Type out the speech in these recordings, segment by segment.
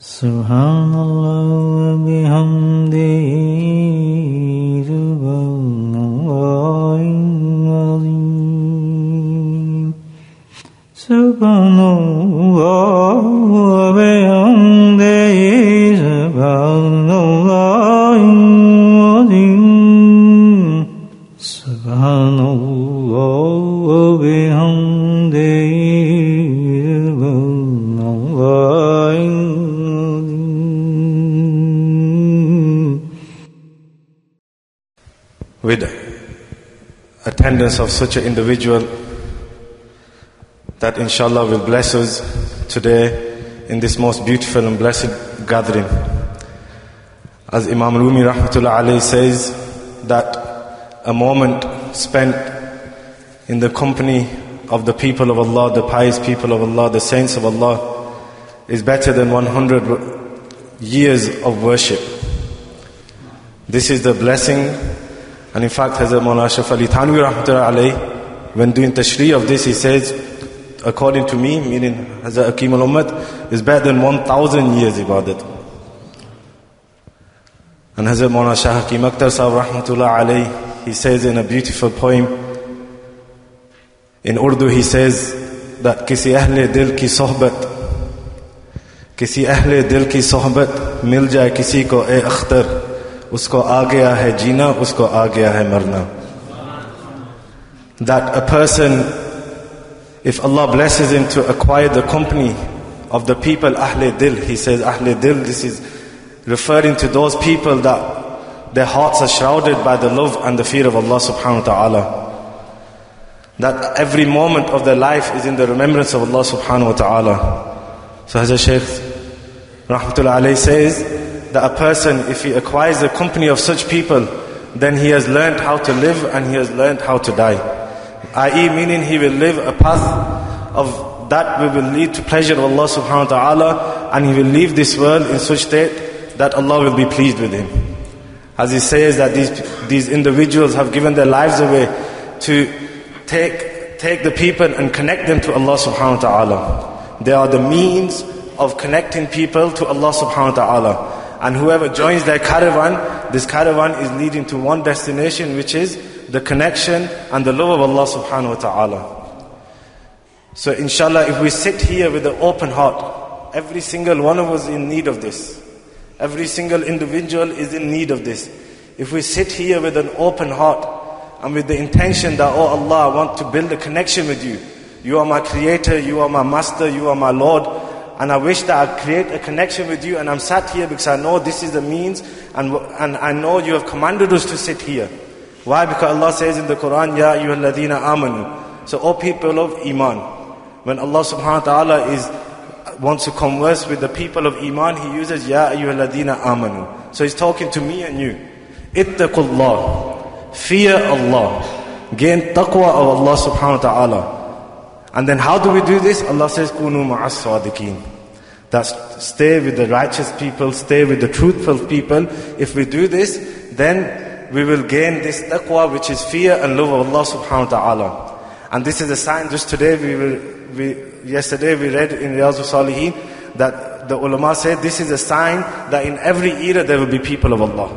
Subhanallah wa bihamdihi subhanallahi azim. Subhanallah wa bihamdihi subhanallahi azim. Subhanallah wa bihamdihi subhanallahi. With attendance of such an individual that inshallah will bless us today in this most beautiful and blessed gathering. As Imam Rumi rahmatullah alayhi says that a moment spent in the company of the people of Allah, the pious people of Allah, the saints of Allah, is better than 100 years of worship. This is the blessing. And in fact, Hazrat Mawlana Ashraf Ali Thanwi rahmatullahi alayhi, when doing tashrih of this, he says, according to me, meaning Hazrat Hakim al-Ummat, is better than 1,000 years ibadat. And Hazrat Mawlana Shah Hakim Akhtar Sahib rahmatullahi alayhi, he says in a beautiful poem, in Urdu he says that Kisi ahle dil ki sohbat mil jaye kisi ko e akhtar, usko aa gaya hai jeena, usko aa gaya hai marna. That a person, if Allah blesses him to acquire the company of the people Ahle Dil, he says Ahle Dil, this is referring to those people that their hearts are shrouded by the love and the fear of Allah subhanahu wa ta'ala. That every moment of their life is in the remembrance of Allah subhanahu wa ta'ala. So Hazrat Shaykh rahmatullah alayhi says that a person, if he acquires the company of such people, then he has learned how to live and he has learned how to die. I.e. meaning he will live a path of that will lead to pleasure of Allah subhanahu wa ta'ala, and he will leave this world in such state that Allah will be pleased with him. As he says that these individuals have given their lives away to take the people and connect them to Allah subhanahu wa ta'ala. They are the means of connecting people to Allah subhanahu wa ta'ala. And whoever joins their caravan, this caravan is leading to one destination, which is the connection and the love of Allah subhanahu wa ta'ala. So inshallah, if we sit here with an open heart, every single one of us is in need of this. Every single individual is in need of this. If we sit here with an open heart and with the intention that, oh Allah, I want to build a connection with you. You are my creator, you are my master, you are my Lord. And I wish that I create a connection with you, and I'm sat here because I know this is the means, and I know you have commanded us to sit here. Why? Because Allah says in the Quran, Ya ayyuhalladhina amanu. So, O people of Iman, when Allah subhanahu wa ta'ala wants to converse with the people of Iman, He uses Ya ayyuhalladhina amanu. So He's talking to me and you. Ittaqullah. Fear Allah. Gain taqwa of Allah subhanahu wa ta'ala. And then how do we do this? Allah says, Kunu ma'as sadiqeen. That stay with the righteous people, stay with the truthful people. If we do this, then we will gain this taqwa, which is fear and love of Allah subhanahu wa ta'ala. And this is a sign. Just today, yesterday we read in Riyaz al-Salihin that the ulama said this is a sign that in every era there will be people of Allah.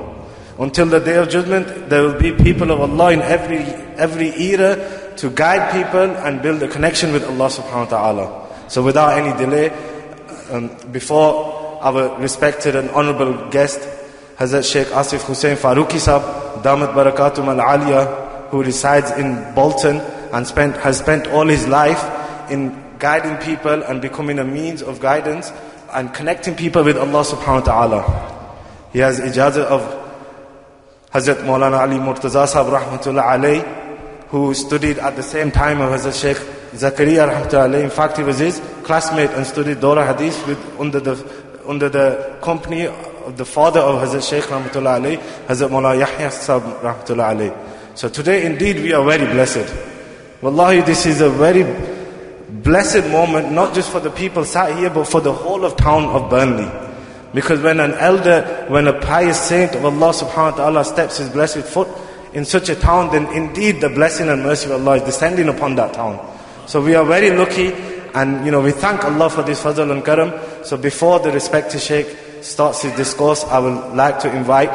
Until the day of judgment, there will be people of Allah in every era to guide people and build a connection with Allah subhanahu wa ta'ala. So without any delay, before our respected and honorable guest, Hazrat Sheikh Asif Hussain Farooqi Sahab, Damat Barakatum Al-Aliyah, who resides in Bolton and has spent all his life in guiding people and becoming a means of guidance and connecting people with Allah subhanahu wa ta'ala. He has ijazah of Hazrat Maulana Ali Murtaza Sahab rahmatullah alayhi, who studied at the same time of Hazrat Sheikh Zakaria rahmatullah alayhi. In fact, he was his classmate and studied Dora Hadith under the company of the father of Hazrat Sheikh rahmatullah alayhi, Hazrat Maulana Yahya Sahab rahmatullah alayhi. So today indeed we are very blessed. Wallahi, this is a very blessed moment, not just for the people sat here, but for the whole of town of Burnley. Because when a pious saint of Allah subhanahu wa ta'ala steps his blessed foot in such a town, then indeed the blessing and mercy of Allah is descending upon that town. So we are very lucky, And we thank Allah for this fazl and karam. So before the respected Sheikh starts his discourse, I would like to invite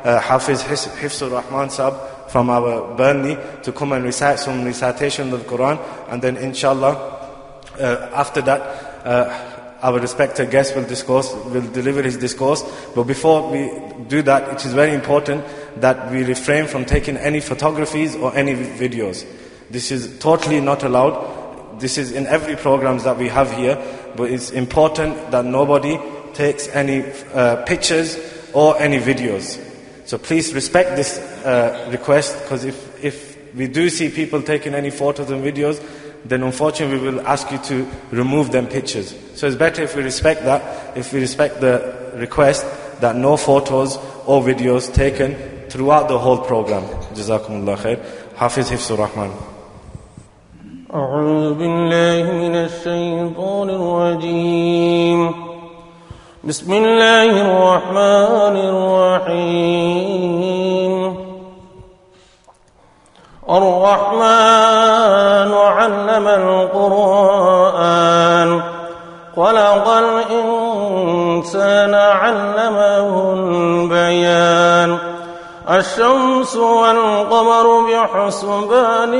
Hafiz Hifzur Rahman Sahab from our Burnley to come and recite some recitation of the Quran. And then inshallah, after that, our respected guest will deliver his discourse. But before we do that, it is very important that we refrain from taking any photographies or any videos. This is totally not allowed. This is in every programs that we have here, but it's important that nobody takes any pictures or any videos. So please respect this request, because if we do see people taking any photos and videos, then unfortunately we will ask you to remove them pictures. So it's better if we respect that, if we respect the request that no photos or videos taken throughout the whole program. Jazakumullah khair. Hafiz Hifzur Rahman. أعوذ بالله من الشيطان الرجيم بسم الله الرحمن الرحيم الرحمن علم القرآن خلق الإنسان علمه البيان الشمس والقمر بحسبان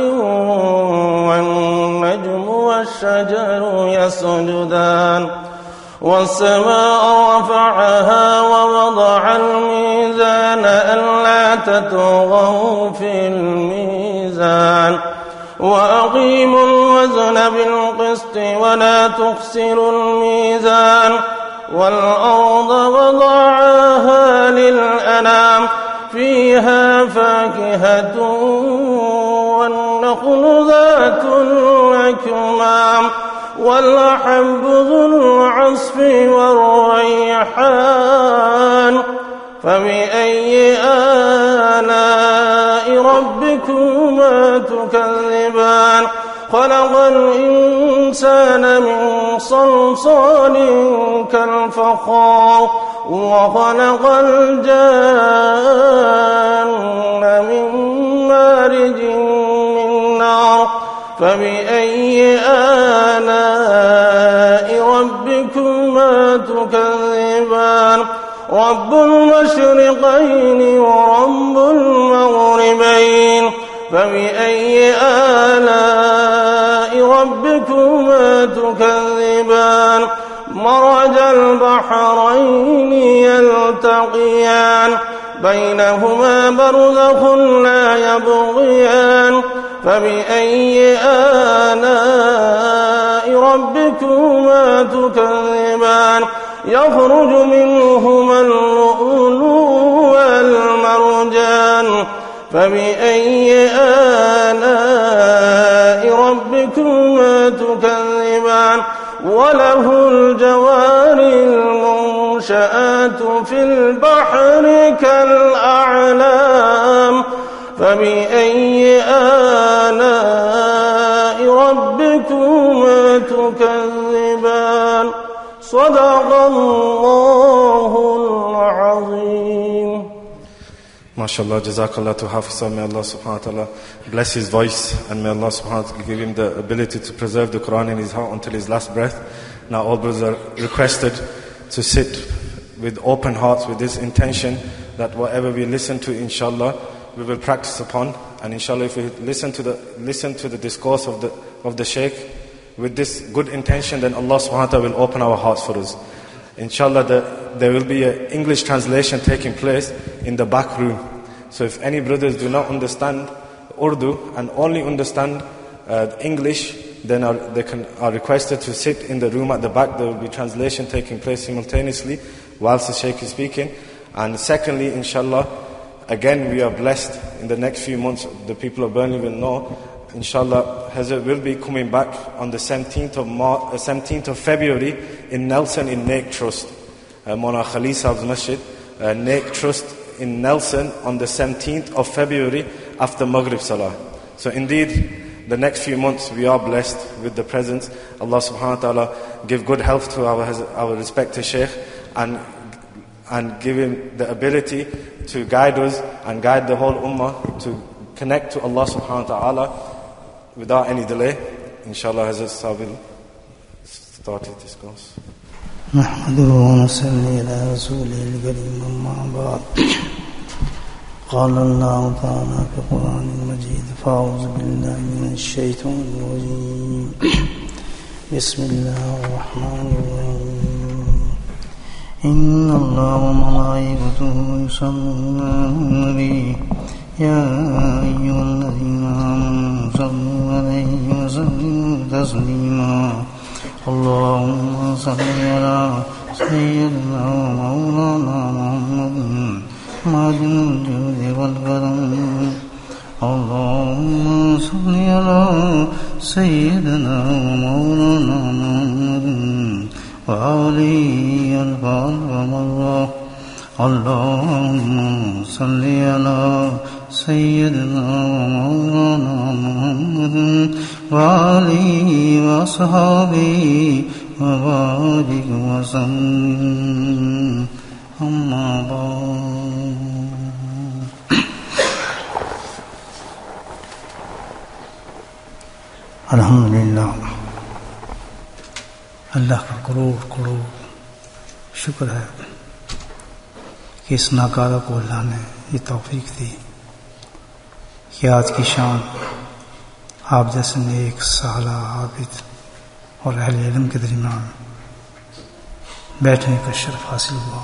والنجم والشجر يسجدان والسماء رفعها ووضع الميزان ألا تطغوا في الميزان وأقيموا الوزن بالقسط ولا تخسروا الميزان والأرض وضعها للأنام فيها فاكهة والنخل ذات الأكمام والحب ذو العصف والريحان فبأي آلاء ربكما تكذبان خلق الإنسان من صلصال كالفخار وخلق الجان من مارج من نار فبأي آلاء ربكما تكذبان رب المشرقين ورب المغربين فبأي آلاء ربكما تكذبان مرج البحرين يلتقيان بينهما برزخ لا يبغيان فبأي آلاء ربكما تكذبان يخرج منهما اللؤلؤ والمرجان فبأي آلاء ربكما تكذبان وله الجوار المنشآت في البحر كالأعلام فبأي آلاء ربكما تكذبان صدق الله العظيم. MashaAllah, Jazakallah to Hafiz. May Allah subhanahu wa ta'ala bless his voice, and may Allah subhanahu wa ta'ala give him the ability to preserve the Quran in his heart until his last breath. Now all brothers are requested to sit with open hearts with this intention that whatever we listen to, inshallah, we will practice upon. And inshallah, if we listen to the discourse of the Shaykh with this good intention, then Allah subhanahu wa ta'ala will open our hearts for us. Inshallah, there will be an English translation taking place in the back room. So if any brothers do not understand Urdu and only understand English, then they are requested to sit in the room at the back. There will be translation taking place simultaneously whilst the Shaykh is speaking. And secondly, inshallah, again we are blessed in the next few months. The people of Burnley will know, inshallah, Hazrat will be coming back on the 17th of February in Nelson in Naik Trust, Mona Khalil Sahab's Masjid, Naik Trust in Nelson on the 17th of February after Maghrib Salah. So indeed, the next few months we are blessed with the presence. Allah subhanahu wa ta'ala give good health to our respected Shaykh and give him the ability to guide us and guide the whole ummah to connect to Allah subhanahu wa ta'ala without any delay. Inshallah, Hazrat Sabil Start it, discuss. نحمده ونصلي على رسوله الكريم أما بعد قال الله تعالى في القرآن المجيد فأعوذ بالله من الشيطان الرجيم بسم الله الرحمن الرحيم إن الله وملائكته يصلون على النبي يا أيها الذين آمنوا صلوا عليه وسلموا تسليما اللهم صل على سيدنا ومولانا محمد معدن الجود والكرم اللهم صل على سيدنا ومولانا محمد وآله الفضل ومرة اللهم صل على سيدنا ومولانا محمد وآله وصحبه وبارك وسلم أما بعد الحمدللہ اللہ کا کروڑ شکر ہے کہ اس ناکارہ کو اللہ نے یہ توفیق دی کہ آج کی شان آپ جیسے نیک صالح عابد اور اہل علم کے درمیان بیٹھنے کا شرف حاصل ہوا.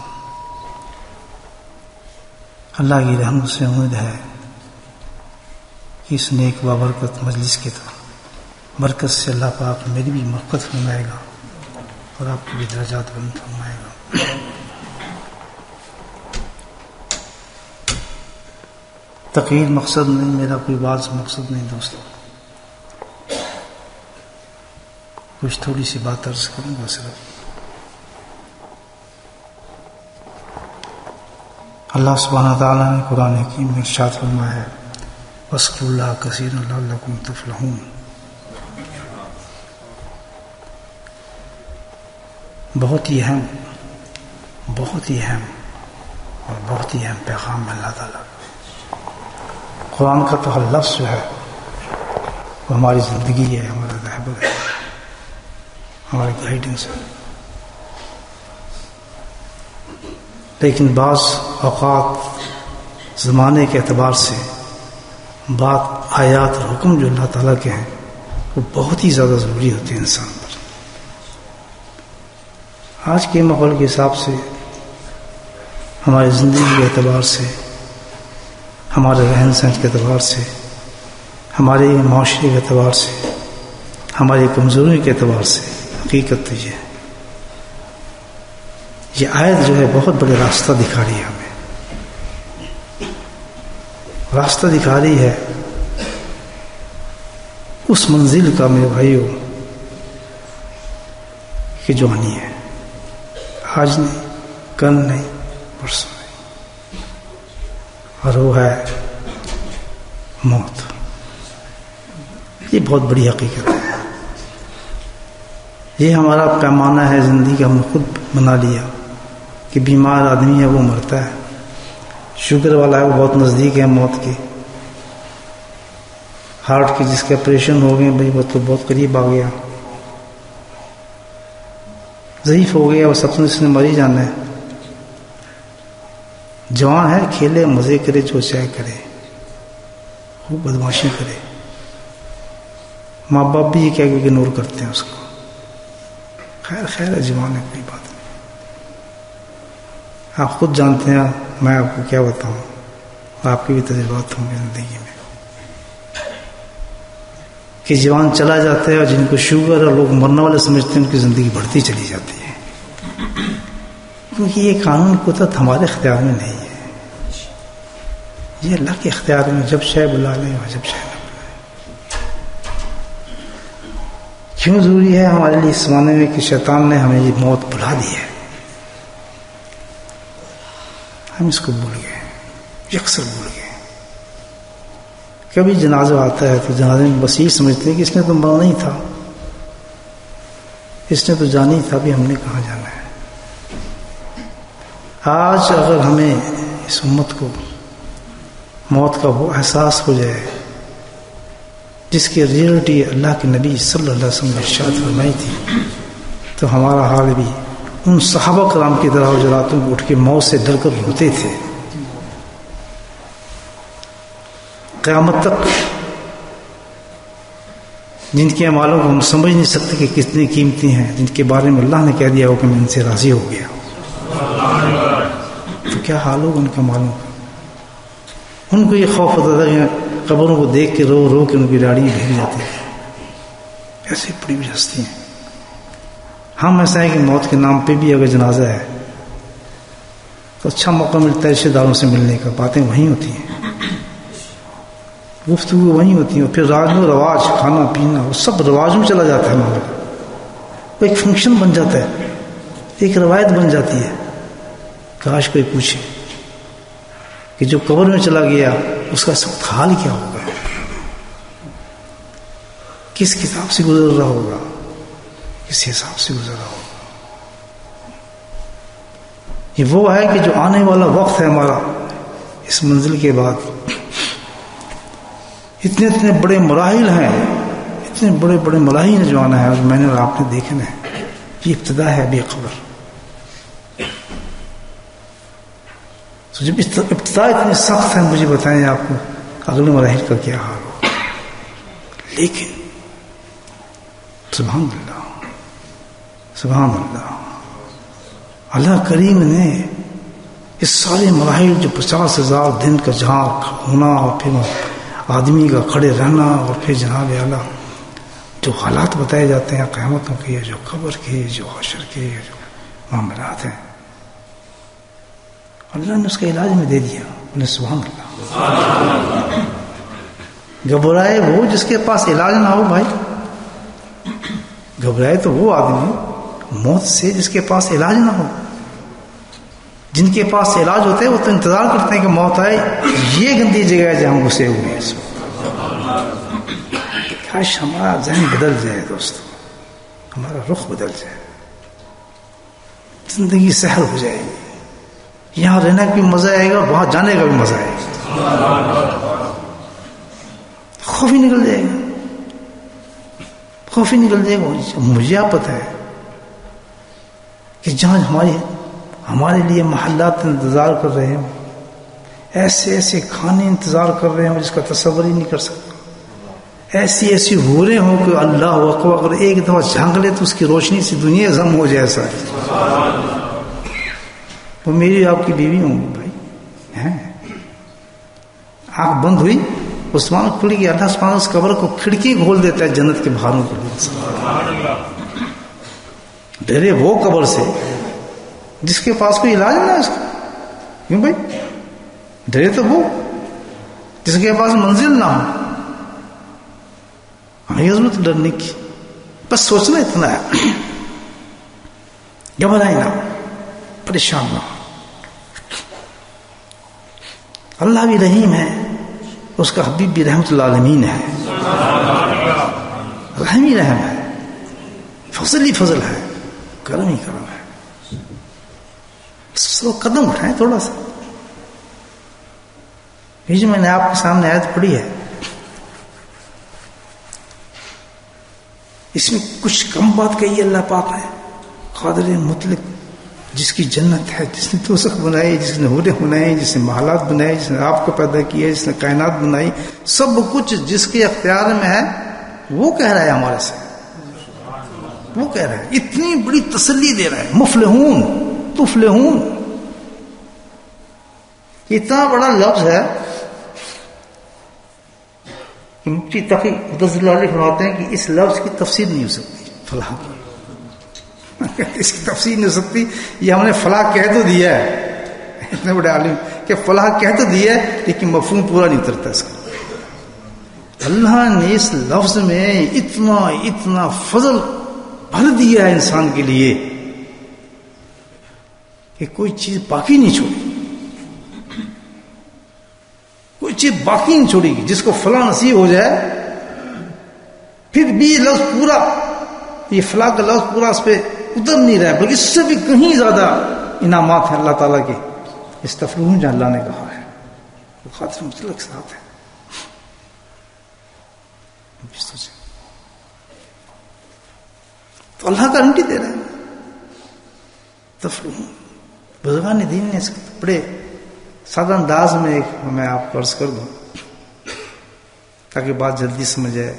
اللہ کی رحمت سے امید ہے کہ اس نیک بابرکت مجلس کے تو برکت سے اللہ پاک میری بھی مغفرت فرمائے گا اور آپ کی بھی درجات بلند فرمائے گا. تقریر مقصد نہیں، میرا کوئی بات مقصد نہیں دوستوں، کچھ تھوڑی سی بات عرض کروں گا. صرف اللہ سبحانہ تعالیٰ نے قرآن حکیم میں ارشاد فرمایا ہے وَاذْكُرُوا اللَّهَ كَثِيرًا لَعَلَّكُمْ تُفْلِحُونَ. بہت ہی اہم اور بہت ہی اہم پیغام ہے اللہ تعالیٰ. قرآن کا تو ہر لفظ جو ہے وہ ہماری زندگی ہے، ہمارا رہبر ہے، ہماری گائیڈنس ہے. لیکن بعض اوقات زمانے کے اعتبار سے بعض آیات اور حکم جو اللہ تعالیٰ کے ہیں وہ بہت ہی زیادہ ضروری ہوتے ہیں انسان پر. آج کے ماحول کے حساب سے، ہماری زندگی کے اعتبار سے، ہمارے رہن سہن کے اعتبار سے، ہمارے معاشرے کے اعتبار سے، ہماری کمزوری کے اعتبار سے حقیقت تو یہ آیت جو ہے بہت بڑے راستہ دکھا رہی ہے. ہمیں راستہ دکھا رہی ہے اس منزل کا میرے بھائیوں کہ جو آنی ہے، آج نہیں، کل نہیں، پرسوں نہیں، اور وہ ہے موت. یہ بہت بڑی حقیقت ہے. یہ ہمارا پیمانہ ہے زندگی کا، ہم نے خود بنا لیا کہ بیمار آدمی ہے وہ مرتا ہے، شوگر والا ہے وہ بہت نزدیک ہے موت کے، ہارٹ کی جس کے آپریشن ہو گئے بھائی وہ تو بہت قریب آ گیا، ضعیف ہو گیا وہ سب سے اس نے مر ہی جانا ہے. جوان ہے کھیلے مزے کرے جو چاہے کرے، وہ بدماشی کرے، ماں باپ بھی یہ کہہ کے اگنور کرتے ہیں اس کو. خیر ہے، جوان ہے، کوئی بات نہیں. آپ خود جانتے ہیں، میں آپ کو کیا بتاؤں، آپ کے بھی تجربات ہوں گے زندگی میں کہ جوان چلا جاتا ہے اور جن کو شوگر اور لوگ مرنے والے سمجھتے ہیں ان کی زندگی بڑھتی چلی جاتی ہے، کیونکہ یہ قانون قدرت ہمارے اختیار میں نہیں ہے، یہ اللہ کے اختیار میں. جب شے بلا لیں اور جب شے نہ بلائیں. کیوں ضروری ہے ہمارے لیے اس زمانے میں کہ شیطان نے ہمیں یہ موت بلا دی ہے، ہم اس کو بھول گئے، یکسر بھول گئے. کبھی جنازہ آتا ہے تو جنازے میں بس یہ سمجھتے ہیں کہ اس نے تو مرنا ہی تھا، اس نے تو جانا ہی تھا، بھی ہم نے کہاں جانا ہے. آج اگر ہمیں اس امت کو موت کا وہ احساس ہو جائے جس کی ریئلٹی اللہ کے نبی صلی اللہ علیہ وسلم نے ارشاد فرمائی تھی، تو ہمارا حال بھی ان صحابہ کرام کی طرح جو راتوں کو اٹھ کے موت سے ڈر کر روتے تھے. قیامت تک جن کے اعمالوں کو ہم سمجھ نہیں سکتے کہ کتنی قیمتی ہیں، جن کے بارے میں اللہ نے کہہ دیا ہو کہ میں ان سے راضی ہو گیا، تو کیا حال ہوگا ان کے اعمالوں کا. ان کو یہ خوف ہوتا تھا کہ قبروں کو دیکھ کے رو رو کے ان کی داڑھی بھیگ جاتی ہے. ایسی بڑی بڑی ہستی ہیں. ہم ایسا ہے کہ موت کے نام پہ بھی اگر جنازہ ہے تو اچھا موقع ملتا ہے رشتے داروں سے ملنے کا، باتیں وہیں ہوتی ہیں، گفتگو وہیں ہوتی ہیں، اور پھر رواج کھانا پینا وہ سب رواج میں چلا جاتا ہے. معاملہ وہ ایک فنکشن بن جاتا ہے، ایک روایت بن جاتی ہے. کاش کوئی پوچھے کہ جو قبر میں چلا گیا اس کا سخت حال کیا ہوگا، کس کتاب سے گزر رہا ہوگا، کس حساب سے گزر رہا ہوگا. یہ وہ ہے کہ جو آنے والا وقت ہے ہمارا اس منزل کے بعد، اتنے اتنے بڑے مراحل ہیں، اتنے بڑے بڑے مراحل جو آنا ہے، اور میں نے اور آپ نے دیکھے ہیں. یہ ابتدا ہے ابھی خبر. تو جب ابتدا اتنی سخت ہے، مجھے بتائیں آپ کو اگلے مراحل کا کیا حال ہو. لیکن سبحان اللہ، سبحان اللہ، اللہ کریم نے اس سارے مراحل جو 50,000 دن کا جہاں ہونا، اور پھر آدمی کا کھڑے رہنا، اور پھر جناب اعلیٰ جو حالات بتائے جاتے ہیں قیامتوں کے، جو قبر کے، جو حشر کے، جو معاملات ہیں، اللہ نے اس کا علاج میں دے دیا. انہیں سبحان اللہ. گھبرائے وہ جس کے پاس علاج نہ ہو. بھائی گھبرائے تو وہ آدمی موت سے جس کے پاس علاج نہ ہو. جن کے پاس علاج ہوتا ہے وہ تو انتظار کرتے ہیں کہ موت آئے. یہ گندی جگہ ہے جہاں گھسے ہوئے ہیں. کاش ہمارا ذہن بدل جائے دوستو، ہمارا رخ بدل جائے، زندگی سہل ہو جائے گی. یہاں رہنے کا بھی مزہ آئے گا، وہاں جانے کا بھی مزہ آئے گا. خوف ہی نکل جائے گا، خوف ہی نکل جائے گا. مجھے آپ پتہ ہے کہ جہاں ہمارے لیے محلات انتظار کر رہے ہوں، ایسے ایسے کھانے انتظار کر رہے ہوں جس کا تصور ہی نہیں کر سکتا. ایسی ایسی حوریں ہوں کہ اللہ اکبر، اگر ایک دفعہ جھانک لے تو اس کی روشنی سے دنیا ضم ہو جائے. ایسا وہ میری آپ کی بیوی ہوں گی. بھائی ہیں، آنکھ بند ہوئی، عثمان کھل گیا. اللہ سبحانہ اس قبر کو کھڑکی کھول دیتا ہے جنت کے بہاروں کے لیے. ڈرے وہ قبر سے جس کے پاس کوئی علاج نہ ہے اس کا. کیوں بھائی؟ ڈرے تو وہ جس کے پاس منزل نہ ہو. عظمت ڈرنے کی، بس سوچنا اتنا ہے، گھبرائے نہ، پریشان نہ. اللہ بھی رحیم ہے، اس کا حبیب بھی رحمت للعالمین ہے. رحم ہی رحم ہے، فضل ہی فضل ہے، کرم ہی کرم ہے. سو قدم اٹھائیں تھوڑا سا. یہ جو میں نے آپ کے سامنے آیت پڑھی ہے، اس میں کچھ کم بات کہی اللہ پاک ہے. قادر مطلق، جس کی جنت ہے، جس نے دوزخ بنائی، جس نے حوریں بنائی، جس نے محلات بنائے، جس نے آپ کو پیدا کیا، جس نے کائنات بنائی، سب کچھ جس کے اختیار میں ہے، وہ کہہ رہا ہے ہمارے سے. وہ کہہ رہا ہے، اتنی بڑی تسلی دے رہا ہے. مفلحون، تفلحون، اتنا بڑا لفظ ہے کہ مفتی تقی رضی اللہ علیہ فرماتے ہیں کہ اس لفظ کی تفسیر نہیں ہو سکتی. فلاح کی اس کی تفسیر نہیں ہو سکتی. یہ ہم نے فلاح کہہ تو دیا ہے، اتنے بڑے عالم کہ فلاح کہہ تو دیا ہے، لیکن مفہوم پورا نہیں اترتا اس کا. اللہ نے اس لفظ میں اتنا اتنا فضل بھر دیا ہے انسان کے لیے کہ کوئی چیز باقی نہیں چھوڑی، کوئی چیز باقی نہیں چھوڑے گی. جس کو فلاں نصیب ہو جائے پھر بھی لفظ پورا، یہ فلاں کا لفظ پورا اس پہ اتر نہیں رہا، بلکہ اس سے بھی کہیں زیادہ انعامات ہیں اللہ تعالیٰ کے. استغفرون جو اللہ نے کہا ہے وہ خاطر مطلق کے ساتھ ہے. تو اللہ گارنٹی دے رہے ہیں. تفلحون. بزرگان دین نے اس کے بڑے سادہ انداز میں میں آپ کو عرض کر دوں تاکہ بات جلدی سمجھ آئے.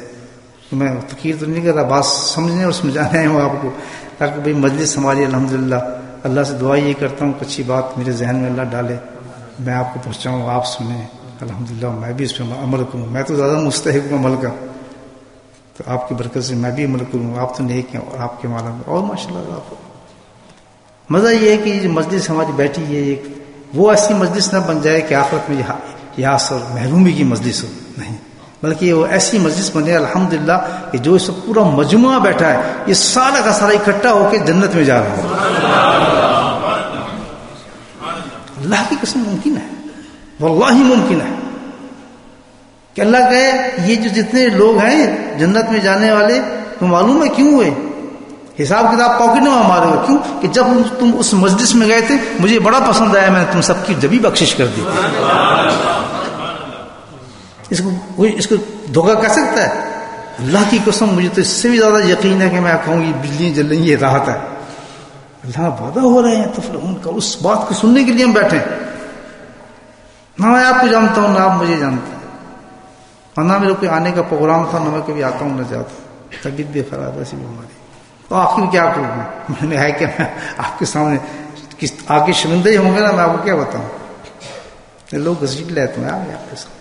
میں تقریر تو نہیں کر رہا، بات سمجھنے اور سمجھانے آئے ہوں آپ کو، تاکہ بھائی مجلس ہماری الحمدللہ. اللہ سے دعا یہ کرتا ہوں کہ اچھی بات میرے ذہن میں اللہ ڈالے، میں آپ کو پہنچاؤں، آپ سنیں، الحمدللہ میں بھی اس پہ عمل کروں. میں تو زیادہ مستحق ہوں عمل کا، تو آپ کی برکت سے میں بھی عمل کروں. آپ تو نیک ہیں اور آپ کے معلوم ہے. اور ماشاء اللہ آپ مزہ یہ ہے کہ یہ جو مجلس ہماری بیٹھی ہے ایک وہ ایسی مجلس نہ بن جائے کہ آخرت میں یاس اور محرومی کی مجلس ہو، نہیں، بلکہ وہ ایسی مجلس بنے الحمدللہ کہ جو اس وقت پورا مجموعہ بیٹھا ہے یہ سارا کا سارا اکٹھا ہو کے جنت میں جا رہا ہے. اللہ کی قسم ممکن ہے، واللہ ممکن ہے کہ اللہ کہے یہ جو جتنے لوگ ہیں جنت میں جانے والے تو معلوم ہے کیوں ہوئے؟ حساب کتاب پاکٹ میں مارے گا. کیوں کہ جب تم اس مجلس میں گئے تھے مجھے بڑا پسند آیا، میں نے تم سب کی جبھی بخشش کر دی. اس کو دھوکہ کر سکتا ہے؟ اللہ کی قسم مجھے تو اس سے بھی زیادہ یقین ہے کہ میں کہوں گی بجلیاں جل رہی ہیں، یہ راحت ہے. اللہ وعدہ ہو رہے ہیں تفلحون کا. اس بات کو سننے کے لیے ہم بیٹھے ہیں. نہ میں آپ کو جانتا ہوں نہ آپ مجھے جانتے ہیں، اور نہ میرے کوئی آنے کا پروگرام تھا، نہ میں کبھی آتا ہوں نہ جاتا ہوں. طبیعت بھی خراب ہے، ایسی بیماری. تو آخر کیا کروں میں نے ہے کہ میں آپ کے سامنے آ کے شرمندہ ہی ہوں گے نا، میں آپ کو کیا بتاؤں. لوگ گھسیٹ لیتے ہیں آپ کے سامنے.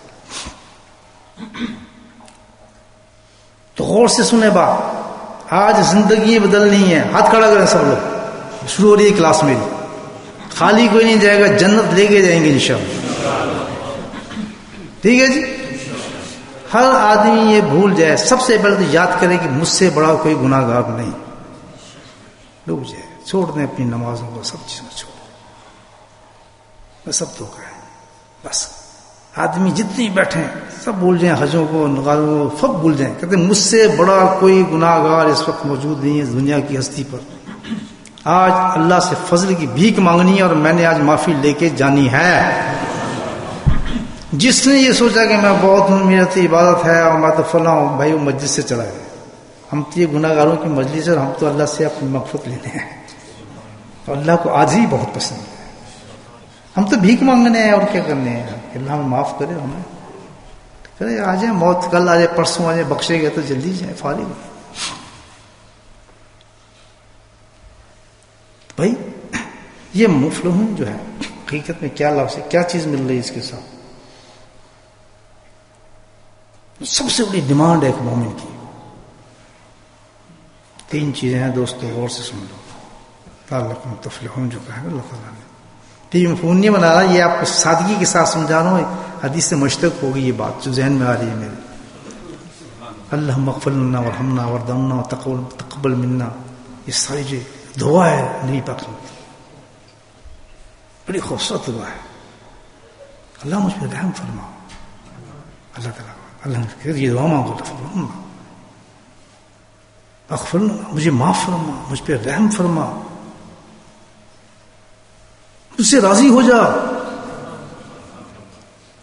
تو غور سے سنیں بات. آج زندگی بدلنی ہے. ہاتھ کھڑا کریں سب لوگ. شروع ہو رہی ہے کلاس میری. خالی کوئی نہیں جائے گا، جنت لے کے جائیں گے انشاءاللہ. ٹھیک ہے جی. ہر آدمی یہ بھول جائے، سب سے پہلے تو یاد کرے کہ مجھ سے بڑا کوئی گناہ گار نہیں. لوگ جائے چھوڑ دیں اپنی نمازوں کو، سب چیزوں کو چھوڑ دیں. بس سب تو کہیں بس آدمی جتنی بیٹھے سب بھول جائیں، حجوں کو نغاروں کو سب بھول جائیں. کہتے ہیں مجھ سے بڑا کوئی گناہ گار اس وقت موجود نہیں ہے دنیا کی ہستی پر. آج اللہ سے فضل کی بھیک مانگنی ہے اور میں نے آج معافی لے کے جانی ہے. جس نے یہ سوچا کہ میں بہت ہوں، میرا تو عبادت ہے اور میں تو فلاں ہوں، بھائی وہ مجلس سے چلا گیا. ہم تو یہ گناہ گاروں کی مجلس ہے اور ہم تو اللہ سے اپنی مغفرت لینے ہیں. اور اللہ کو آج ہی بہت پسند ہے. ہم تو بھیک مانگنے ہیں اور کیا کرنے ہیں. اللہ ہمیں معاف کرے، ہمیں کرے. آ جائیں موت کل آ جائے پرسوں آ جائے، بخشے گئے تو جلدی جائیں فارغ. بھائی یہ مفلحون جو ہے حقیقت میں کیا لفظ ہے، کیا چیز مل رہی ہے اس کے ساتھ؟ سب سے بڑی ڈیمانڈ ہے ایک مومن کی. 3 چیزیں ہیں دوستو، غور سے سن لو. تعلقم تفلحون جو کہا ہے اللہ تعالیٰ نے. ٹھیک مفہوم نہیں بنا رہا، یہ آپ کو سادگی کے ساتھ سمجھا رہا ہوں. حدیث سے مشتق ہوگی یہ بات جو ذہن میں آ رہی ہے میرے. اللہم اغفر لنا وارحمنا وارحمنا وتقبل منا. یہ ساری جو دعا ہے نبی پاک کی بڑی خوبصورت دعا ہے. اللہ مجھ پہ رحم فرما. اللہ تعالیٰ اللہ یہ دعا مانگو، اغفر مجھے معاف فرما، مجھ پہ رحم فرما، مجھ سے راضی ہو جا،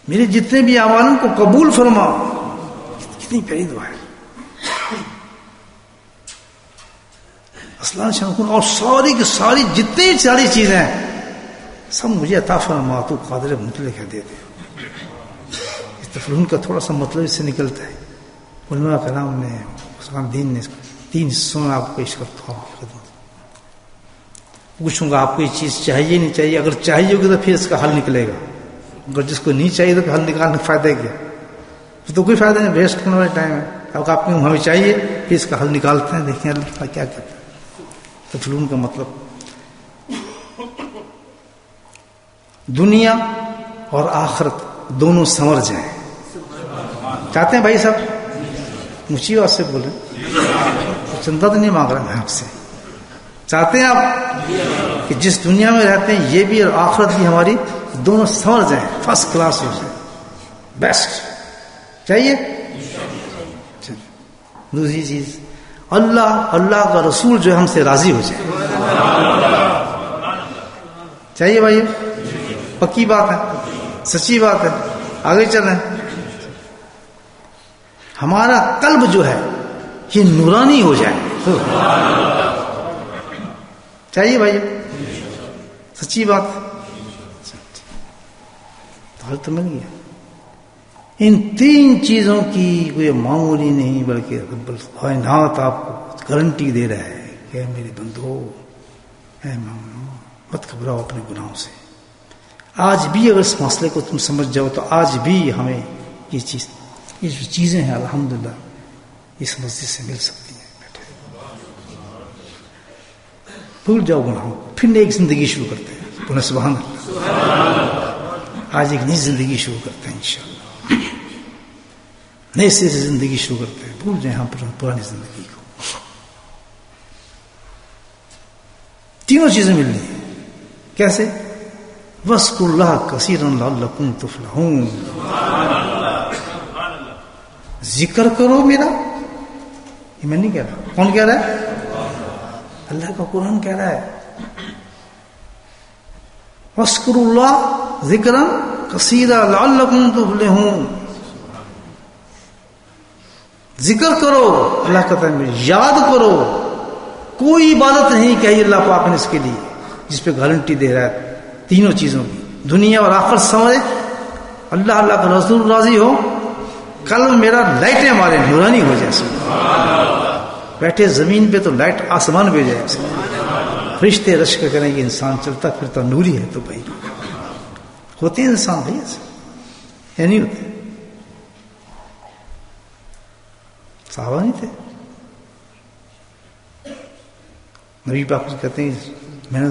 میرے جتنے بھی اعمال کو قبول فرما. کتنی پیاری دعا ہے. اسلام شنکن اور ساری کی ساری جتنی ساری چیزیں ہیں سب مجھے عطا فرما، تو قادر مطلق ہے دے دے. تفلحون کا تھوڑا سا مطلب اس سے نکلتا ہے. علماء کرام نے اسلام دین نے 3 حصوں میں آپ کو پیش کرتا ہوں خدمت. پوچھوں گا آپ کو یہ چیز چاہیے نہیں چاہیے. اگر چاہیے ہوگی تو پھر اس کا حل نکلے گا. اگر جس کو نہیں چاہیے تو حل نکالنے کا فائدہ کیا؟ تو کوئی فائدہ نہیں، ویسٹ کرنے والا ٹائم ہے. اب آپ کو ہمیں چاہیے پھر اس کا حل نکالتے ہیں، دیکھیں اللہ کیا کہتا ہے. تفلحون کا مطلب دنیا اور آخرت دونوں سنور جائیں. چاہتے ہیں بھائی صاحب اونچی بات سے بولیں، چندہ تو نہیں مانگ رہا میں آپ سے. چاہتے ہیں آپ کہ جس دنیا میں رہتے ہیں یہ بھی اور آخرت بھی ہماری دونوں سنور جائیں، فرسٹ کلاس ہو جائے، بیسٹ چاہیے. دوسری چیز اللہ کا رسول جو ہم سے راضی ہو جائے. چاہیے بھائی، پکی بات ہے، سچی بات ہے. آگے چلیں. ہمارا قلب جو ہے یہ نورانی ہو جائے. چاہیے بھائی؟ سچی بات تو حل تو مل گیا. ان 3 چیزوں کی کوئی معمولی نہیں بلکہ رب الکائنات آپ کو گارنٹی دے رہا ہے کہ میرے بندو، اے مومنو، مت گھبراؤ اپنے گناہوں سے. آج بھی اگر اس مسئلے کو تم سمجھ جاؤ تو آج بھی ہمیں یہ جو چیزیں ہیں الحمدللہ اس مسجد سے مل سکتی ہیں. بیٹھے بھول جاؤ گناہوں، پھر ایک زندگی شروع کرتے ہیں. بولے سبحان اللہ. آج ایک نئی زندگی شروع کرتے ہیں انشاءاللہ. نئے سرے سے زندگی شروع کرتے ہیں. بھول جائیں ہم پرانی زندگی کو. 3 چیزیں مل رہی ہیں. کیسے؟ وَاذْكُرُوا اللَّهَ كَثِيرًا لَعَلَّكُمْ تُفْلِحُونَ. ذکر کرو میرا. یہ میں نہیں کہہ رہا. کون کہہ رہا ہے؟ اللہ کا قرآن کہہ رہا ہے. وَاذْكُرُوا اللَّهَ ذِكْرًا كَثِيرًا لَعَلَّكُمْ تُفْلِحُونَ. ذکر کرو. اللہ کہتا ہے یاد کرو. کوئی عبادت نہیں کہی اللہ پاک نے اس کے لیے جس پہ گارنٹی دے رہا ہے 3 چیزوں کی. دنیا اور آخرت سمجھے. اللہ کا رسول راضی ہو. کل میرا لائٹیں ہمارے نورانی ہو جائے. بیٹھے زمین پہ تو لائٹ آسمان پہ جائے. فرشتے رشک کریں کہ انسان چلتا پھرتا نوری ہے. تو بھائی ہوتے ہیں انسان بھائی ایسے یا نہیں ہوتے؟ صحابہ نہیں تھے؟ نبی پاک کہتے ہیں میں نے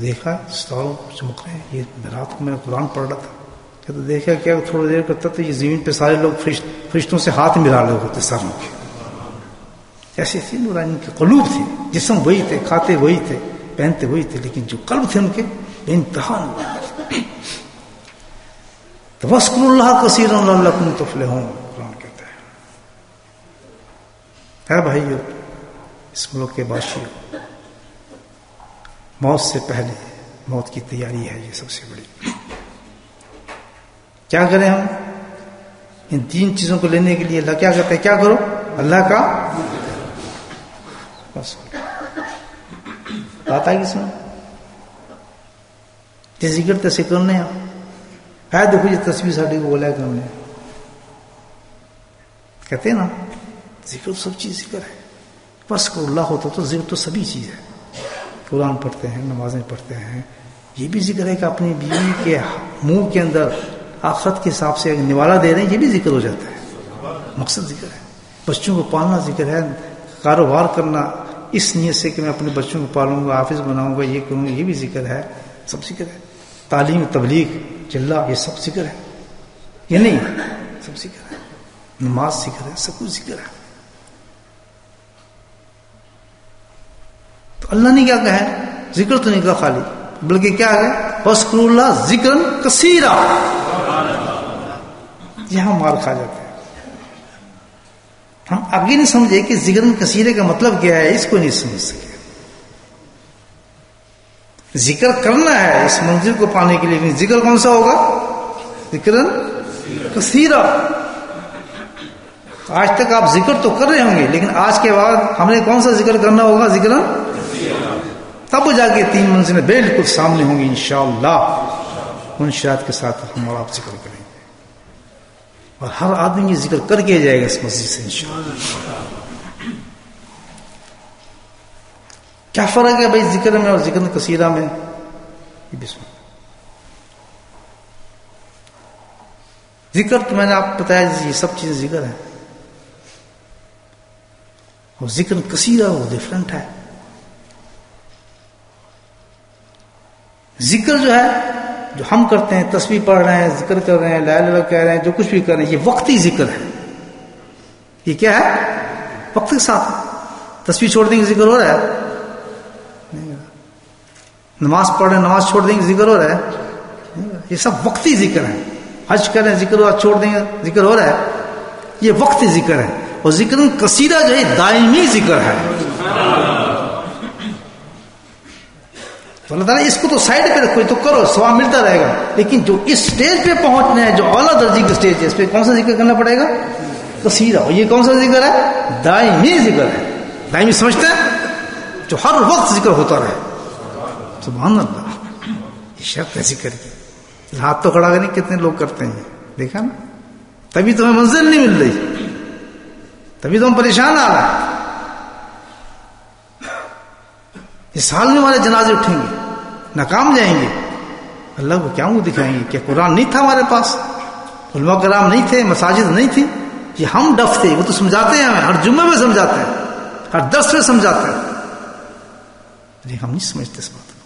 دیکھا ستاروں چمک رہے ہیں. یہ رات کو میں نے قرآن پڑھ رہا تھا. کہتے دیکھا کیا تھوڑی دیر کرتا تو یہ زمین پہ سارے لوگ فرشتوں سے ہاتھ ملا رہے ہوتے سروں کے. ایسے تھے نورانی کے قلوب تھے. جسم وہی تھے، کھاتے وہی تھے، پہنتے وہی تھے، لیکن جو قلب تھے ان کے بے انتہا نور. تو وَاذْكُرُوا اللَّهَ كَثِيرًا لَعَلَّكُمْ تُفْلِحُونَ. قرآن کہتا ہے بھائیو، اس ملک کے باشیوں، موت سے پہلے موت کی تیاری ہے یہ سب سے بڑی. کیا کریں ہم ان 3 چیزوں کو لینے کے لیے؟ اللہ کیا کہتے ہیں؟ کیا کرو؟ اللہ کا بس بات آئے گی سن. ذکر تیسے کرنے ہیں. دیکھو یہ تصویر ساڑی کو بولا ہے کہ ہم نے کہتے ہیں نا ذکر سب چیز ذکر ہے. بس کو اللہ ہوتا تو ذکر تو سبھی چیز ہے. قرآن پڑھتے ہیں، نمازیں پڑھتے ہیں، یہ بھی ذکر ہے کہ اپنی بیوی کے منہ کے اندر آخرت کے حساب سے نوالا دے رہے ہیں. یہ بھی ذکر ہو جاتا ہے. مقصد ذکر ہے. بچوں کو پالنا ذکر ہے. کاروبار کرنا اس نیت سے کہ میں اپنے بچوں کو پالوں گا، حافظ بناؤں گا، یہ کروں گا، یہ بھی ذکر ہے. سب ذکر ہے. تعلیم، تبلیغ، چلا، یہ سب ذکر ہے. یہ نہیں سب ذکر ہے. نماز ذکر ہے. سب کچھ ذکر ہے. تو اللہ نے کیا کہا ہے؟ ذکر تو نہیں کہا خالی، بلکہ کیا ہے؟ وَاذْكُرُوا اللَّهَ ذِكْرًا كَثِيرًا. یہاں مار کھا جاتے ہیں ہم. آگے نہیں سمجھے کہ ذکر کثیرے کا مطلب کیا ہے. اس کو نہیں سمجھ سکے. ذکر کرنا ہے اس منزل کو پانے کے لیے. ذکر کون سا ہوگا؟ ذکر کثیرہ. آج تک آپ ذکر تو کر رہے ہوں گے، لیکن آج کے بعد ہم نے کون سا ذکر کرنا ہوگا؟ ذکر. تب جا کے 3 منزلیں بالکل سامنے ہوں گی انشاءاللہ. ان شرائط کے ساتھ ہم اور آپ ذکر کریں گے، اور ہر آدمی یہ ذکر کر کے جائے گا اس مسجد سے انشاءاللہ. کیا فرق ہے بھائی ذکر میں اور ذکر کثیرہ میں؟ بسم اللہ. ذکر تو میں نے آپ بتایا یہ سب چیزیں ذکر ہیں، اور ذکر کثیرہ وہ ڈفرنٹ ہے. ذکر جو ہے جو ہم کرتے ہیں، تسبیح پڑھ رہے ہیں، ذکر کر رہے ہیں، لا الہ الا اللہ کہہ رہے ہیں، جو کچھ بھی کر رہے ہیں، یہ وقتی ذکر ہے. یہ کیا ہے؟ وقت کے ساتھ. تسبیح چھوڑ دیں گے ذکر ہو رہا ہے؟ نماز پڑھ رہے ہیں، نماز چھوڑ دیں گے ذکر ہو رہا ہے؟ یہ سب وقتی ذکر ہے. حج کر رہے ہیں، ذکر ہوا، چھوڑ دیں گے ذکر ہو رہا ہے؟ یہ وقتی ذکر ہے. اور ذکر کثیرہ جو ہے دائمی ذکر ہے. تو اللہ تعالیٰ اس کو تو سائڈ پہ رکھو، تو کرو، ثواب ملتا رہے گا. لیکن جو اس سٹیج پہ پہنچنا ہے، جو اعلیٰ درجے کی سٹیج ہے، اس پہ کون سا ذکر کرنا پڑے گا؟ کثیرہ. اور یہ کون سا ذکر ہے؟ دائمی ذکر ہے. دائمی سمجھتے ہیں؟ جو ہر وقت ذکر ہوتا رہے. سبحان اللہ. یہ شرط ہے ذکر کی. ہاتھ تو کھڑا کریں کتنے لوگ کرتے ہیں, دیکھا نا, تبھی تمہیں منزل نہیں مل رہی, تبھی تو ہم پریشان آ رہا ہے. اس حال میں ہمارے جنازے اٹھیں گے, ناکام جائیں گے, اللہ کو کیا منہ دکھائیں گے؟ کیا قرآن نہیں تھا ہمارے پاس, علماء کرام نہیں تھے, مساجد نہیں تھی؟ یہ ہم ڈف تھے, وہ تو سمجھاتے ہیں ہمیں, ہر جمعے میں سمجھاتے ہیں, ہر درس میں سمجھاتے ہیں, لیکن ہم نہیں سمجھتے اس بات کو.